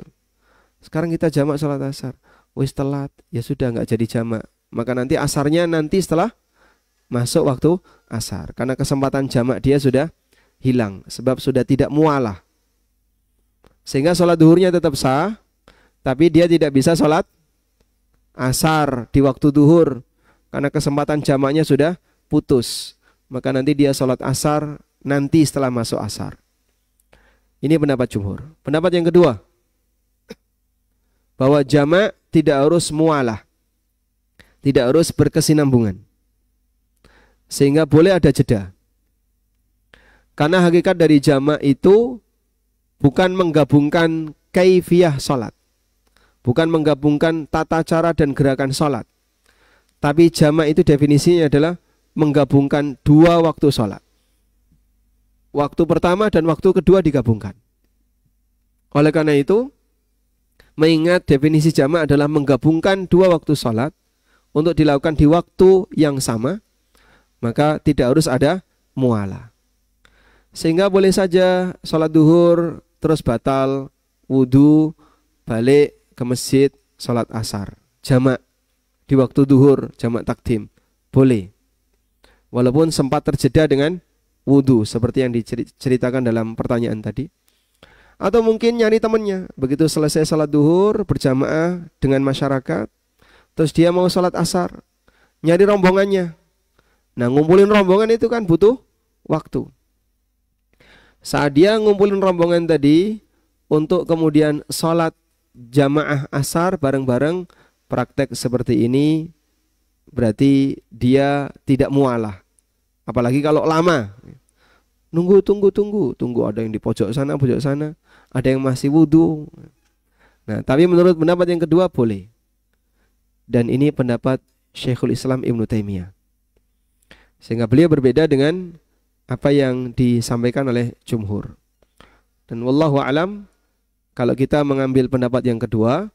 Sekarang kita jamak sholat asar, wis telat, ya sudah nggak jadi jamak. Maka nanti asarnya nanti setelah masuk waktu asar, karena kesempatan jamak dia sudah hilang, sebab sudah tidak mualah. Sehingga sholat duhurnya tetap sah, tapi dia tidak bisa sholat asar di waktu duhur, karena kesempatan jamaknya sudah putus. Maka nanti dia sholat asar nanti setelah masuk asar. Ini pendapat jumhur. Pendapat yang kedua, bahwa jamak tidak harus mualah, tidak harus berkesinambungan, sehingga boleh ada jeda. Karena hakikat dari jamak itu bukan menggabungkan kaifiyah sholat, bukan menggabungkan tata cara dan gerakan sholat, tapi jamak itu definisinya adalah menggabungkan 2 waktu sholat. Waktu pertama dan waktu kedua digabungkan. Oleh karena itu, mengingat definisi jamak adalah menggabungkan 2 waktu sholat untuk dilakukan di waktu yang sama, maka tidak harus ada mualah. Sehingga boleh saja sholat duhur terus batal, wudu, balik ke masjid, sholat asar, jamak di waktu duhur, jamak takdim, boleh. Walaupun sempat terjeda dengan wudu seperti yang diceritakan dalam pertanyaan tadi. Atau mungkin nyari temannya, begitu selesai sholat duhur berjamaah dengan masyarakat, terus dia mau sholat asar, nyari rombongannya. Nah, ngumpulin rombongan itu kan butuh waktu. Saat dia ngumpulin rombongan tadi untuk kemudian sholat jamaah asar bareng-bareng, praktek seperti ini berarti dia tidak mualah. Apalagi kalau lama, tunggu ada yang di pojok sana, ada yang masih wudu. Nah, tapi menurut pendapat yang kedua boleh. Dan ini pendapat Syekhul Islam Ibnu Taimiyah. Sehingga beliau berbeda dengan apa yang disampaikan oleh jumhur. Dan wallahu alam, kalau kita mengambil pendapat yang kedua,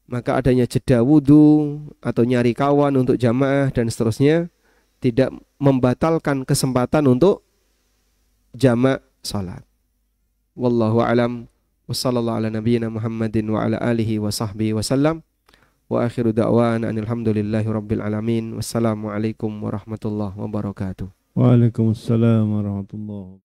maka adanya jeda wudu atau nyari kawan untuk jamaah dan seterusnya tidak membatalkan kesempatan untuk jamak salat. Wallahu alam. Wassallallahu ala nabiyyina Muhammadin wa ala alihi wa sahbihi wasallam. Wa akhiru da'wana alhamdulillahi rabbil alamin. Wassalamualaikum warahmatullahi wabarakatuh. Waalaikumsalam warahmatullahi wabarakatuh.